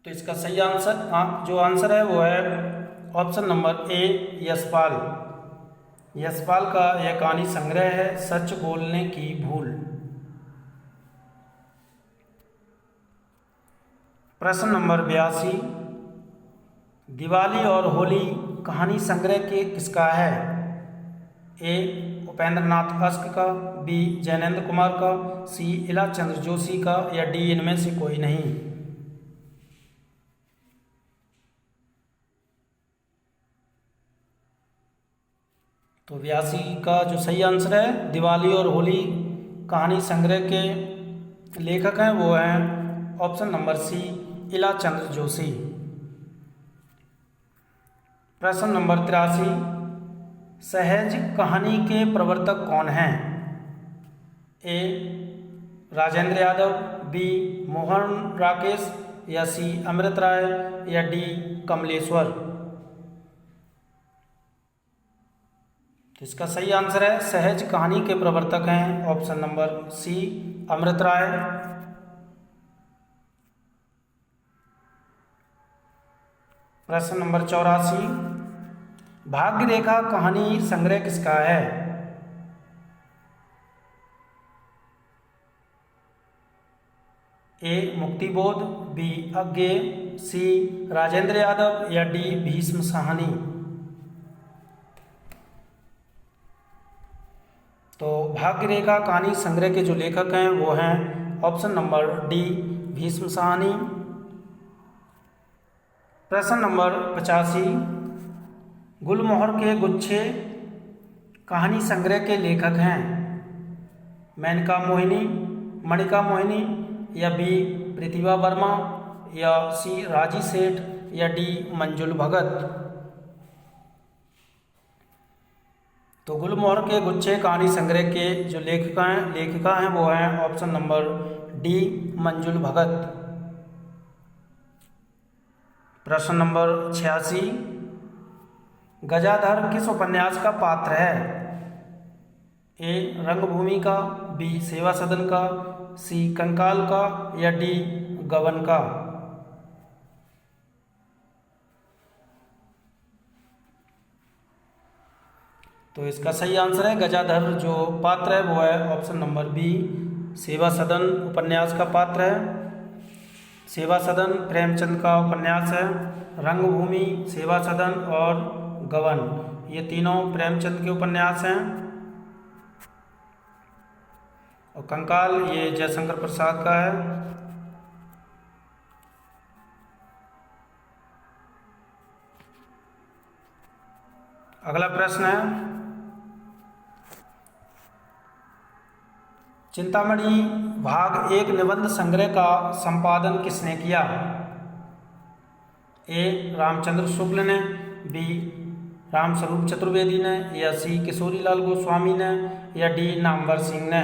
A: तो इसका सही आंसर जो आंसर है वो है ऑप्शन नंबर ए यशपाल। यशपाल का यह कहानी संग्रह है सच बोलने की भूल। प्रश्न नंबर 82, दिवाली और होली कहानी संग्रह के किसका है? ए उपेंद्र नाथ अस्क का, बी जैनेन्द्र कुमार का, सी इलाचंद्र जोशी का या डी इनमें से कोई नहीं। तो 82 का जो सही आंसर है दिवाली और होली कहानी संग्रह के लेखक हैं वो हैं option number C Ilachandra Joshi. प्रश्न नंबर 83, सहज कहानी के प्रवर्तक कौन हैं? ए राजेंद्र यादव, बी मोहन राकेश या सी अमृत राय या डी कमलेश्वर। तो इसका सही आंसर है सहज कहानी के प्रवर्तक हैं ऑप्शन नंबर सी अमृत राय। प्रश्न नंबर 84, भाग्य रेखा कहानी संग्रह किसका है? ए मुक्तिबोध, बी अज्ञेय, सी राजेंद्र यादव या डी भीष्म साहनी। तो भाग्य रेखा कहानी संग्रह के जो लेखक हैं वो हैं option number D Bhishma Sahni. प्रश्न नंबर 85, गुलमोहर के गुच्छे कहानी संग्रह के लेखक हैं मेनका मोहिनी, मणिका मोहिनी, या बी प्रतिभा वर्मा, या सी राजी सेठ, या डी मंजुल भगत। तो गुलमोहर के गुच्छे कहानी संग्रह के जो लेखिका हैं वो हैं ऑप्शन नंबर डी मंजुल भगत। प्रश्न नंबर 86, गजाधर किस उपन्यास का पात्र है? ए रंगभूमि का, बी सेवा सदन का, सी कंकाल का, या डी गबन का। तो इसका सही आंसर है गजाधर जो पात्र है वो है ऑप्शन नंबर बी सेवा सदन उपन्यास का पात्र है। सेवा सदन प्रेमचंद का उपन्यास है, रंगभूमि, सेवा सदन और गबन ये तीनों प्रेमचंद के उपन्यास हैं, और कंकाल ये जयशंकर प्रसाद का है। अगला प्रश्न है, चिंतामणि भाग 1 निबंध संग्रह का संपादन किसने किया? ए रामचंद्र शुक्ल ने, बी रामस्वरूप चतुर्वेदी ने, या सी किशोरीलाल गोस्वामी ने, या डी नामवर सिंह ने।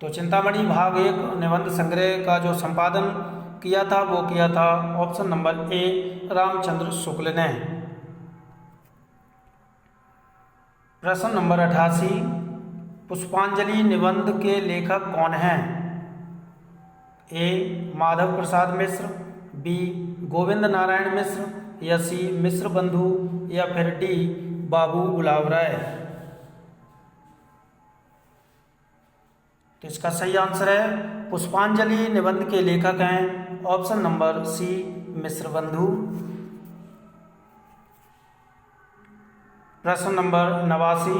A: तो चिंतामणि भाग 1 निबंध संग्रह का जो संपादन किया था वो किया था ऑप्शन नंबर ए रामचंद्र शुक्ल ने। प्रश्न नंबर 88, पुष्पांजलि निबंध के लेखक कौन हैं? ए माधव प्रसाद मिश्र, बी गोविंद नारायण मिश्र, या सी मिश्र बंधु, या फिर डी बाबू गुलाब राय। तो इसका सही आंसर है पुष्पांजलि निबंध के लेखक हैं ऑप्शन नंबर सी मिश्र बंधु। प्रश्न नंबर 89,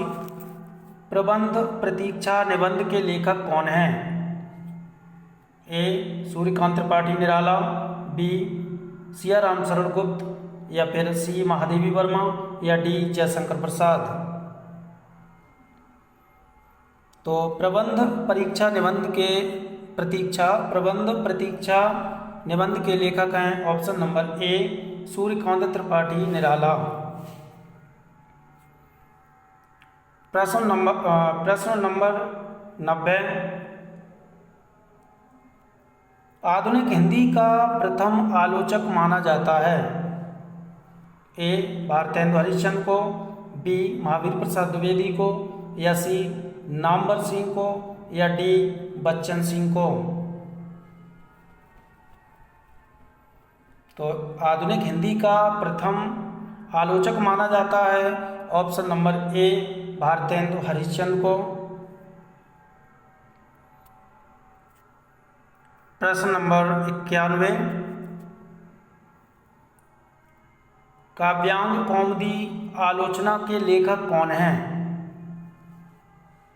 A: प्रबंध प्रतीक्षा निबंध के लेखक कौन हैं? ए सूर्यकांत त्रिपाठी निराला, बी सियाराम शरण गुप्त, या फिर सी महादेवी वर्मा, या डी जयशंकर प्रसाद। तो प्रबंध प्रतीक्षा निबंध के लेखक हैं option number A Suryakant Tripathi Nirala. प्रश्न नंबर 90, आधुनिक हिंदी का प्रथम आलोचक माना जाता है? ए भारतेंदु हरिश्चंद्र को, बी महावीर प्रसाद द्विवेदी को, या सी नामवर सिंह को, या डी बच्चन सिंह को। तो आधुनिक हिंदी का प्रथम आलोचक माना जाता है ऑप्शन नंबर ए भारतेंदु हरिश्चंद्र को। प्रश्न नंबर 91, काव्यांग कौमुदी आलोचना के लेखक कौन हैं?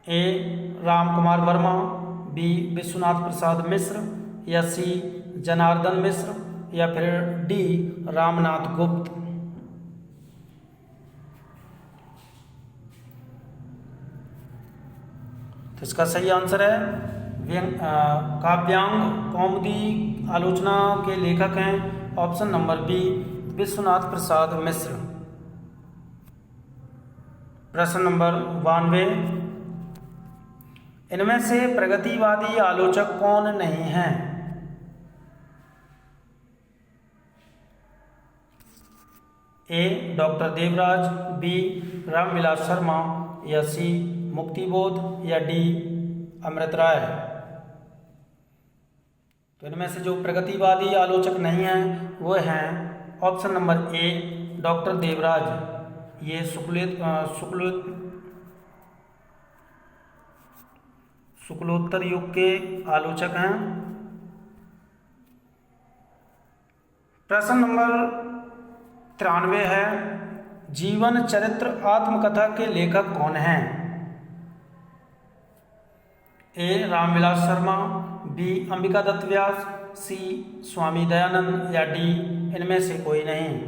A: ए राम कुमार वर्मा, बी विश्वनाथ प्रसाद मिश्र, या सी जनार्दन मिश्र, या फिर डी रामनाथ गुप्त। तो इसका सही आंसर है काव्यांग कौमुदी आलोचना के लेखक हैं option number B Vishwanath Prasad Mishra. प्रश्न नंबर 92, इनमें से प्रगतिवादी आलोचक कौन नहीं हैं? ए डॉक्टर देवराज, बी रामविलास शर्मा, या सी मुक्तिबोध, या डी अमृत राय। तो इनमें से जो प्रगतिवादी आलोचक नहीं हैं वो हैं ऑप्शन नंबर ए डॉक्टर देवराज, ये शुक्लोत्तर युग के आलोचक हैं। प्रश्न नंबर 93 है, जीवन चरित्र आत्मकथा के लेखक कौन हैं? ए रामविलास शर्मा, बी अंबिका दत्त व्यास, सी स्वामी दयानंद या डी इनमें से कोई नहीं।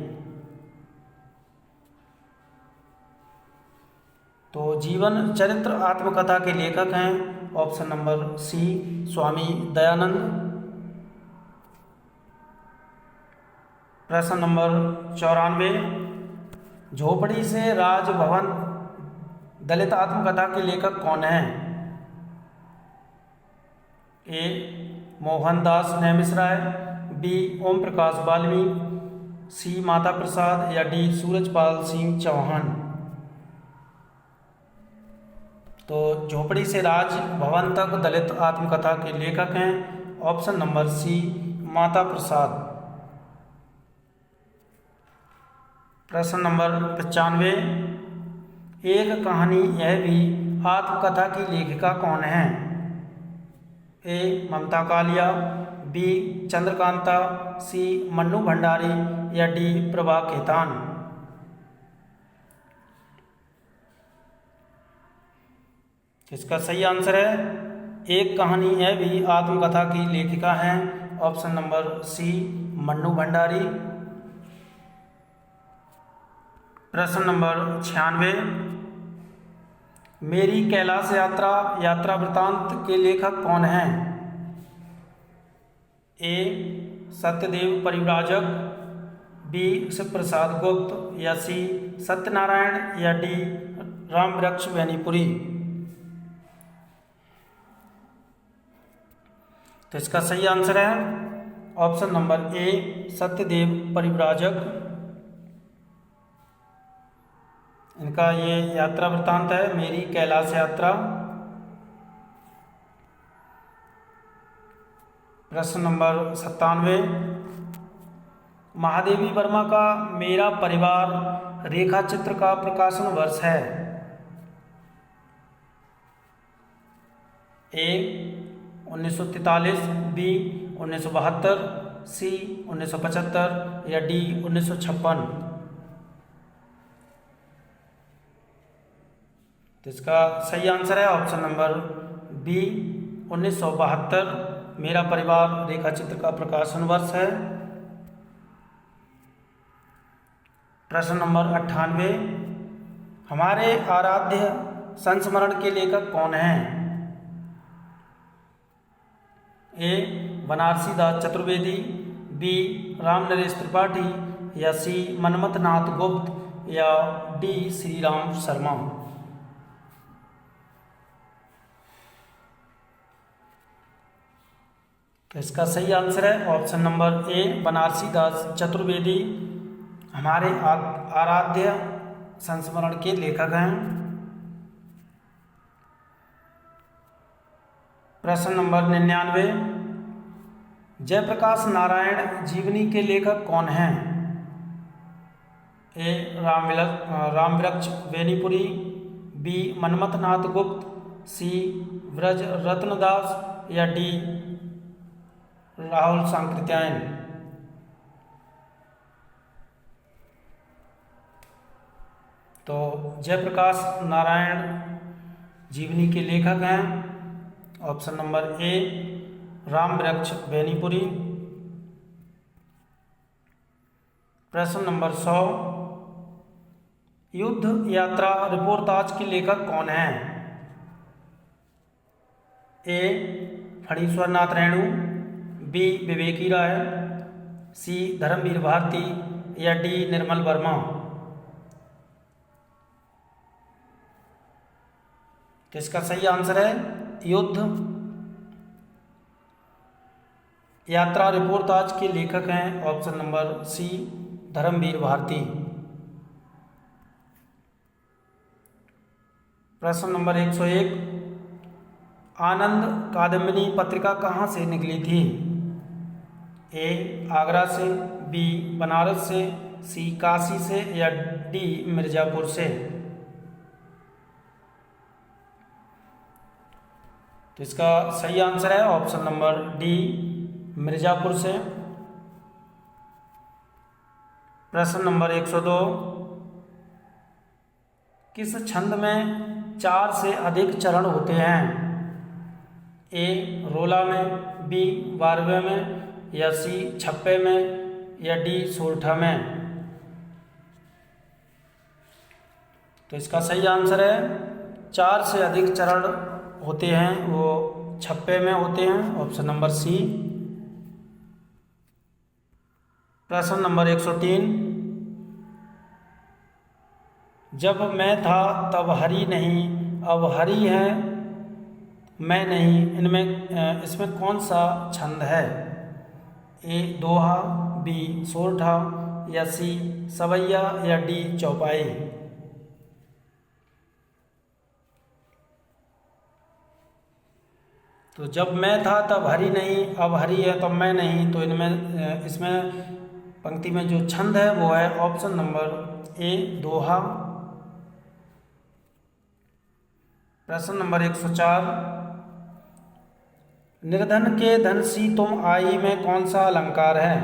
A: तो जीवन चरित्र आत्मकथा के लेखक हैं ऑप्शन नंबर सी स्वामी दयानंद। प्रश्न नंबर 94, झोपड़ी से राजभवन दलित आत्मकथा के लेखक कौन हैं? ए मोहनदास नेमिशराय, बी ओम प्रकाश वाल्मीकि, सी माता प्रसाद या डी सूरजपाल सिंह चौहान। तो झोपड़ी से राजभवन तक दलित आत्मकथा के लेखक हैं ऑप्शन नंबर सी माता प्रसाद। प्रश्न नंबर 95, एक कहानी यह भी आत्मकथा की लेखिका कौन है? ए ममता कालिया, बी चंद्रकांता, सी मन्नू भंडारी या डी प्रभा खेतान। इसका सही आंसर है एक कहानी यह भी आत्मकथा की लेखिका हैं option number C Mannu Bhandari. प्रश्न नंबर 96, मेरी कैलाश यात्रा यात्रा वृतांत के लेखक कौन हैं? ए सत्यदेव परिव्राजक, बी शिव प्रसाद गुप्त या सी सत्यनारायण या डी रामवृक्ष बेनीपुरी। तो इसका सही आंसर है ऑप्शन नंबर ए सत्यदेव परिव्राजक। इनका ये यात्रा वृत्तांत है मेरी कैलाश यात्रा। प्रश्न नंबर 97, महादेवी वर्मा का मेरा परिवार रेखा चित्र का प्रकाशन वर्ष है? ए 1943, बी 1972, सी 1975 या डी 1956। तो इसका सही आंसर है ऑप्शन नंबर बी 1972 मेरा परिवार रेखा चित्र का प्रकाशन वर्ष है। प्रश्न नंबर 98, हमारे आराध्य संस्मरण के लेखक कौन हैं? ए बनारसी दास चतुर्वेदी, बी राम नरेश त्रिपाठी या सी मनमथ नाथ गुप्त या डी श्री राम शर्मा। तो इसका सही आंसर है ऑप्शन नंबर ए बनारसी दास चतुर्वेदी हमारे आराध्य संस्मरण के लेखक हैं। प्रश्न नंबर 99, जयप्रकाश नारायण जीवनी के लेखक कौन हैं? ए रामवृक्ष बेनीपुरी, बी मनमथ नाथ गुप्त, सी ब्रज रत्नदास या डी राहुल सांकृत्यायन। तो जयप्रकाश नारायण जीवनी के लेखक हैं option number A Rambriksh Benipuri. प्रश्न नंबर 100, युद्ध यात्रा रिपोर्टाज के लेखक कौन हैं? ए फणीश्वर नाथ रेणु, बी विवेकी राय, सी धर्मवीर भारती या डी निर्मल वर्मा। तो इसका सही आंसर है युद्ध यात्रा रिपोर्टाज के लेखक हैं option number C Dharamvir Bharati. प्रश्न नंबर 101, आनंद कादम्बिनी पत्रिका कहाँ से निकली थी? ए आगरा से, बी बनारस से, सी काशी से या डी मिर्ज़ापुर से। तो इसका सही आंसर है ऑप्शन नंबर डी मिर्ज़ापुर से। प्रश्न नंबर 102, किस छंद में 4 से अधिक चरण होते हैं? ए रोला में, बी 12वें में, या सी 26 में, या डी 16 में? तो इसका सही आंसर है 4 से अधिक चरण होते हैं वो 26 में होते हैं, ऑप्शन नंबर सी। प्रश्न नंबर 103, जब मैं था तब हरी नहीं, अब हरी है मैं नहीं, इसमें कौन सा छंद है? ए दोहा, बी सोरठा, या सी सवैया, या डी चौपाई? तो जब मैं था तब हरी नहीं, अब हरी है तब मैं नहीं, तो इसमें पंक्ति में जो छंद है वो है ऑप्शन नंबर ए दोहा। प्रश्न नंबर 104, निर्धन के धन सी तुम आई में कौन सा अलंकार है?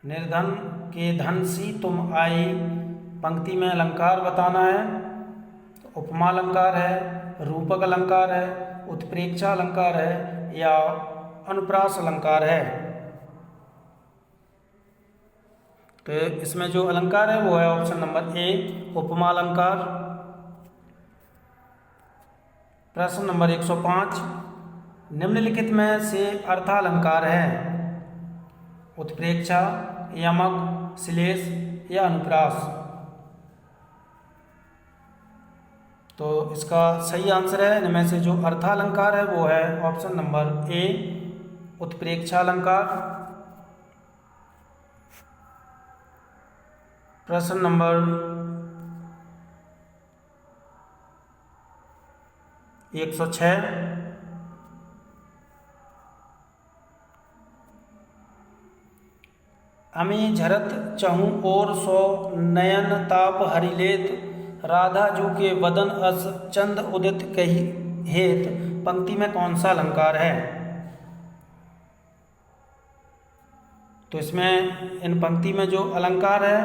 A: निर्धन के धन सी तुम आई, पंक्ति में अलंकार बताना है। तो उपमा अलंकार है, रूपक अलंकार है, उत्प्रेक्षा अलंकार है, या अनुप्रास अलंकार है? तो इसमें जो अलंकार है वो है ऑप्शन नंबर ए उपमा अलंकार। प्रश्न नंबर 105, निम्नलिखित में से अर्थालंकार है? उत्प्रेक्षा, यमक, श्लेष, या अनुप्रास? तो इसका सही आंसर है इनमें से जो अर्थालंकार है वो है ऑप्शन नंबर ए उत्प्रेक्षा अलंकार। प्रश्न नंबर 106, अमी झरत चहूँ और सो नयन ताप हरिलेत, राधा जू के वदन अस चंद उदित कही हेत, पंक्ति में कौन सा अलंकार है? तो इसमें इन पंक्ति में जो अलंकार है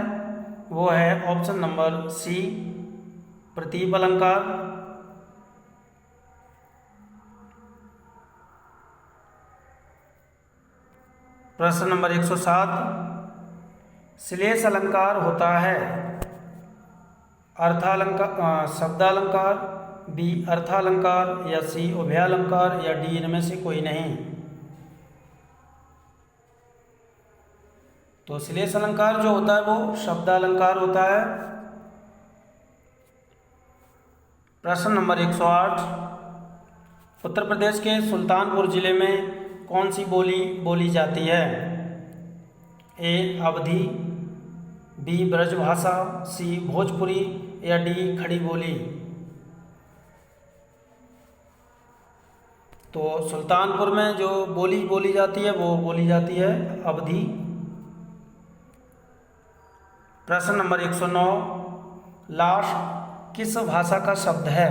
A: वो है ऑप्शन नंबर सी प्रतीप अलंकार। प्रश्न नंबर 107, श्लेष अलंकार होता है अर्थालंकार, शब्दालंकार, बी अर्थालंकार, या सी उभयालंकार, या डी इनमें से कोई नहीं? तो श्लेष अलंकार जो होता है वो शब्दालंकार होता है। प्रश्न नंबर 108, उत्तर प्रदेश के सुल्तानपुर जिले में कौन सी बोली बोली जाती है? ए अवधी, बी ब्रजभाषा, सी भोजपुरी, या डी खड़ी बोली? तो सुल्तानपुर में जो बोली बोली जाती है वो बोली जाती है अवधी। प्रश्न नंबर 109, लाश किस भाषा का शब्द है?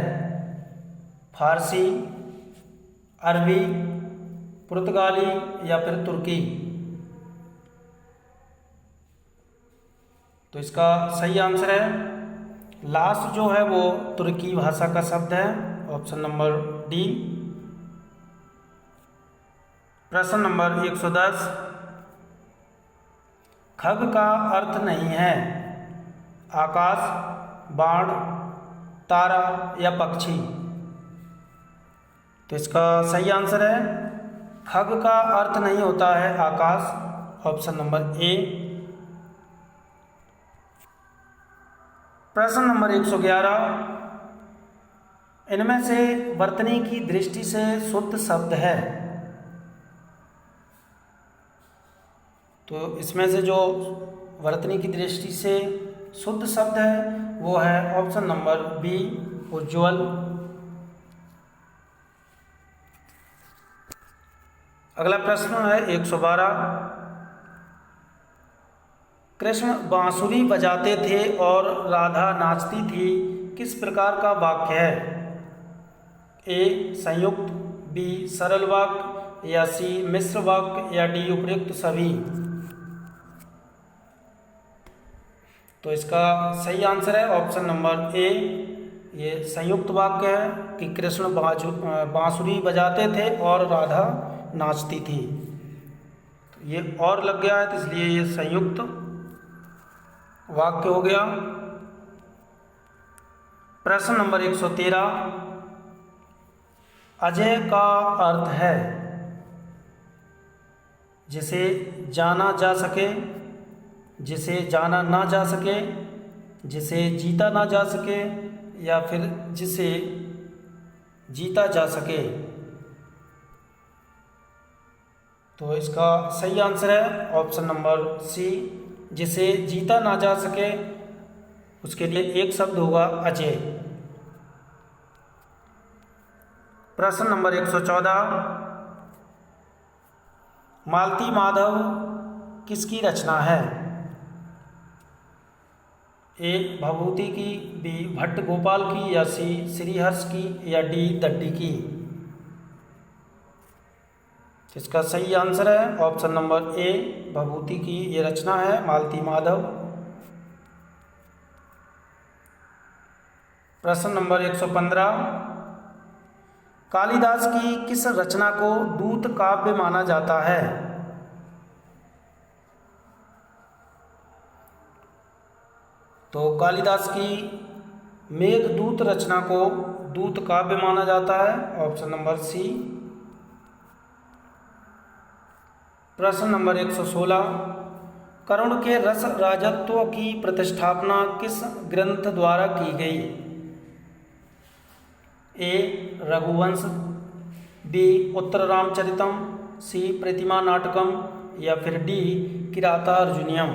A: फारसी, अरबी, पुर्तगाली, या फिर तुर्की? तो इसका सही आंसर है लाश जो है वो तुर्की भाषा का शब्द है, ऑप्शन नंबर डी। प्रश्न नंबर 110, खग का अर्थ नहीं है आकाश, बाण, तारा, या पक्षी? तो इसका सही आंसर है खग का अर्थ नहीं होता है आकाश, ऑप्शन नंबर ए। प्रश्न नंबर 111, इनमें से वर्तनी की दृष्टि से शुद्ध शब्द है? तो इसमें से जो वर्तनी की दृष्टि से शुद्ध शब्द है वो है ऑप्शन नंबर बी उज्ज्वल। अगला प्रश्न है 112, कृष्ण बांसुरी बजाते थे और राधा नाचती थी, किस प्रकार का वाक्य है? ए संयुक्त, बी सरल वाक्य, या सी मिश्र वाक्य, या डी उपयुक्त सभी? तो इसका सही आंसर है ऑप्शन नंबर ए। ये संयुक्त वाक्य है कि कृष्ण बांसुरी बजाते थे और राधा नाचती थी। तो ये और लग गया है, तो इसलिए ये संयुक्त वाक्य हो गया। प्रश्न नंबर 113, अजय का अर्थ है जिसे जाना जा सके, जिसे जाना ना जा सके, जिसे जीता ना जा सके, या फिर जिसे जीता जा सके। तो इसका सही आंसर है ऑप्शन नंबर सी, जिसे जीता ना जा सके। उसके लिए एक शब्द होगा अजय। प्रश्न नंबर 114, मालती माधव किसकी रचना है? ए भभूति की, बी भट्ट गोपाल की, या सी श्रीहर्ष की, या डी दड्डी की। इसका सही आंसर है ऑप्शन नंबर ए, भभूति की ये रचना है मालती माधव। प्रश्न नंबर 115, कालिदास की किस रचना को दूत काव्य माना जाता है? तो कालिदास की मेघदूत रचना को दूत काव्य माना जाता है, ऑप्शन नंबर सी। प्रश्न नंबर 116, करुण के रस राजत्व की प्रतिष्ठापना किस ग्रंथ द्वारा की गई? ए रघुवंश, बी उत्तर रामचरितम, सी प्रतिमा नाटकम, या फिर डी किरातार्जुनीयम।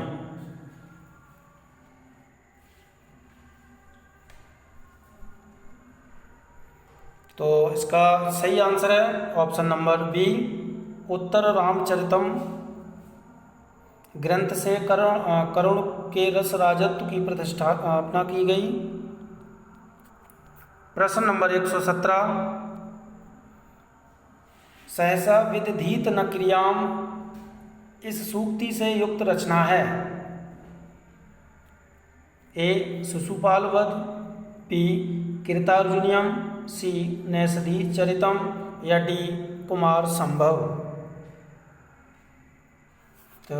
A: तो इसका सही आंसर है ऑप्शन नंबर बी, उत्तर रामचरितम ग्रंथ से करुण के रस राजत्व की प्रतिष्ठापना की गई। प्रश्न नंबर 117, सहसा विदधीत न क्रियाम इस सूक्ति से युक्त रचना है? ए शिशुपाल वध, बी किरातार्जुनीयम, सी नैषधि चरितम, या डी कुमार संभव। तो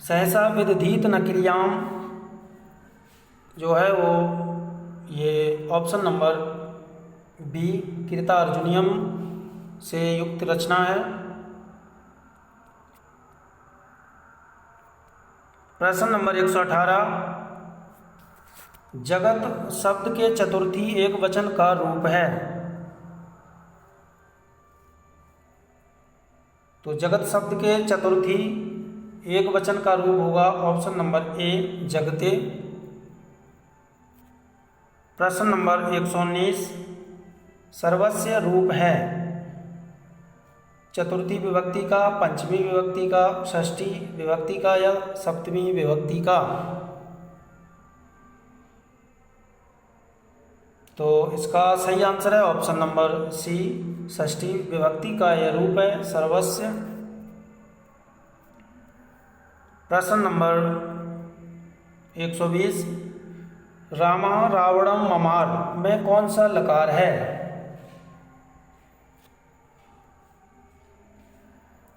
A: सहसा विदधीत न क्रियाम जो है वो ये ऑप्शन नंबर बी किरातार्जुनीयम से युक्त रचना है। प्रश्न नंबर 118, जगत शब्द के चतुर्थी एक वचन का रूप है? तो जगत शब्द के चतुर्थी एक वचन का रूप होगा ऑप्शन नंबर ए जगते। प्रश्न नंबर 119, सर्वस्य रूप है चतुर्थी विभक्ति का, पंचमी विभक्ति का, षष्ठी विभक्ति का, या सप्तमी विभक्ति का? तो इसका सही आंसर है ऑप्शन नंबर सी, षष्ठी विभक्ति का यह रूप है सर्वस्य। प्रश्न नंबर 120, रामा रावणम ममार में कौन सा लकार है?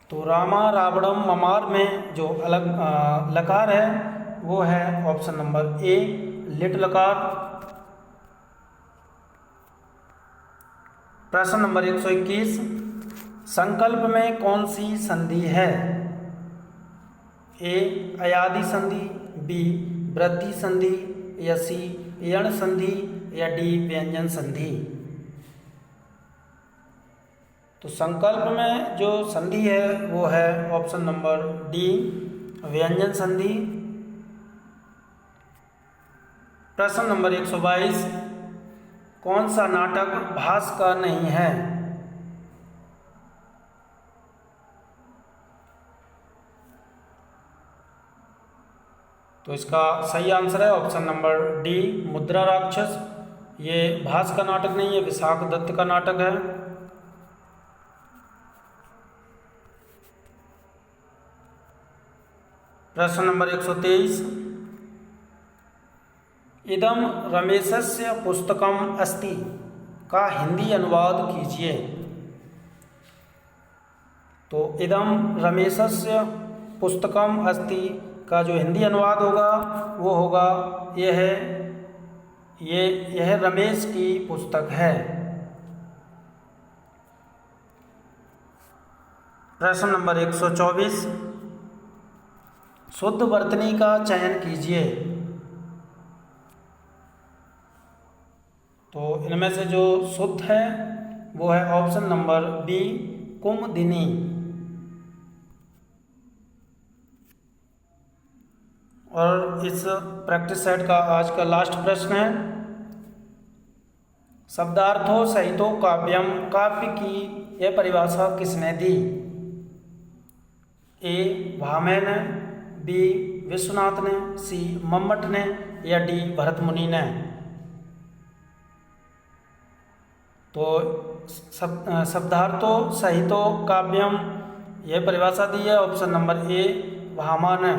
A: तो रामा रावणम ममार में जो अलग लकार है वो है ऑप्शन नंबर ए लिट लकार। प्रश्न नंबर 121, संकल्प में कौन सी संधि है? ए अयादि संधि, बी वृद्धि संधि, या सी यण संधि, या डी व्यंजन संधि। तो संकल्प में जो संधि है वो है ऑप्शन नंबर डी व्यंजन संधि। प्रश्न नंबर 122, कौन सा नाटक भास का नहीं है? तो इसका सही आंसर है ऑप्शन नंबर डी मुद्रा राक्षस। ये भास का नाटक नहीं है, विशाख दत्त का नाटक है। प्रश्न नंबर 123, इदम रमेशस्य पुस्तकम अस्ति का हिंदी अनुवाद कीजिए। तो इदम रमेशस्य पुस्तकम अस्ति का जो हिंदी अनुवाद होगा वो होगा यह रमेश की पुस्तक है। प्रश्न नंबर 124, शुद्ध वर्तनी का चयन कीजिए। तो इनमें से जो शुद्ध है वो है ऑप्शन नंबर बी, कुमुदिनी। और इस प्रैक्टिस सेट का आज का लास्ट प्रश्न है, शब्दार्थों सहितो काव्यम, काव्य की यह परिभाषा किसने दी? ए भामह ने, बी विश्वनाथ ने, सी मम्मट ने या डी भरत मुनि ने। तो शब्दार्थों सहितो काव्यम यह परिभाषा दी है ऑप्शन नंबर ए, भामह ने।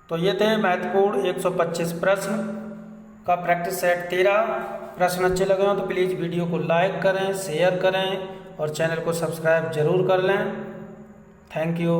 A: तो ये थे महत्वपूर्ण 125 प्रश्न का प्रैक्टिस सेट 13। प्रश्न अच्छे लगे हो तो प्लीज़ वीडियो को लाइक करें, शेयर करें और चैनल को सब्सक्राइब जरूर कर लें। Thank you.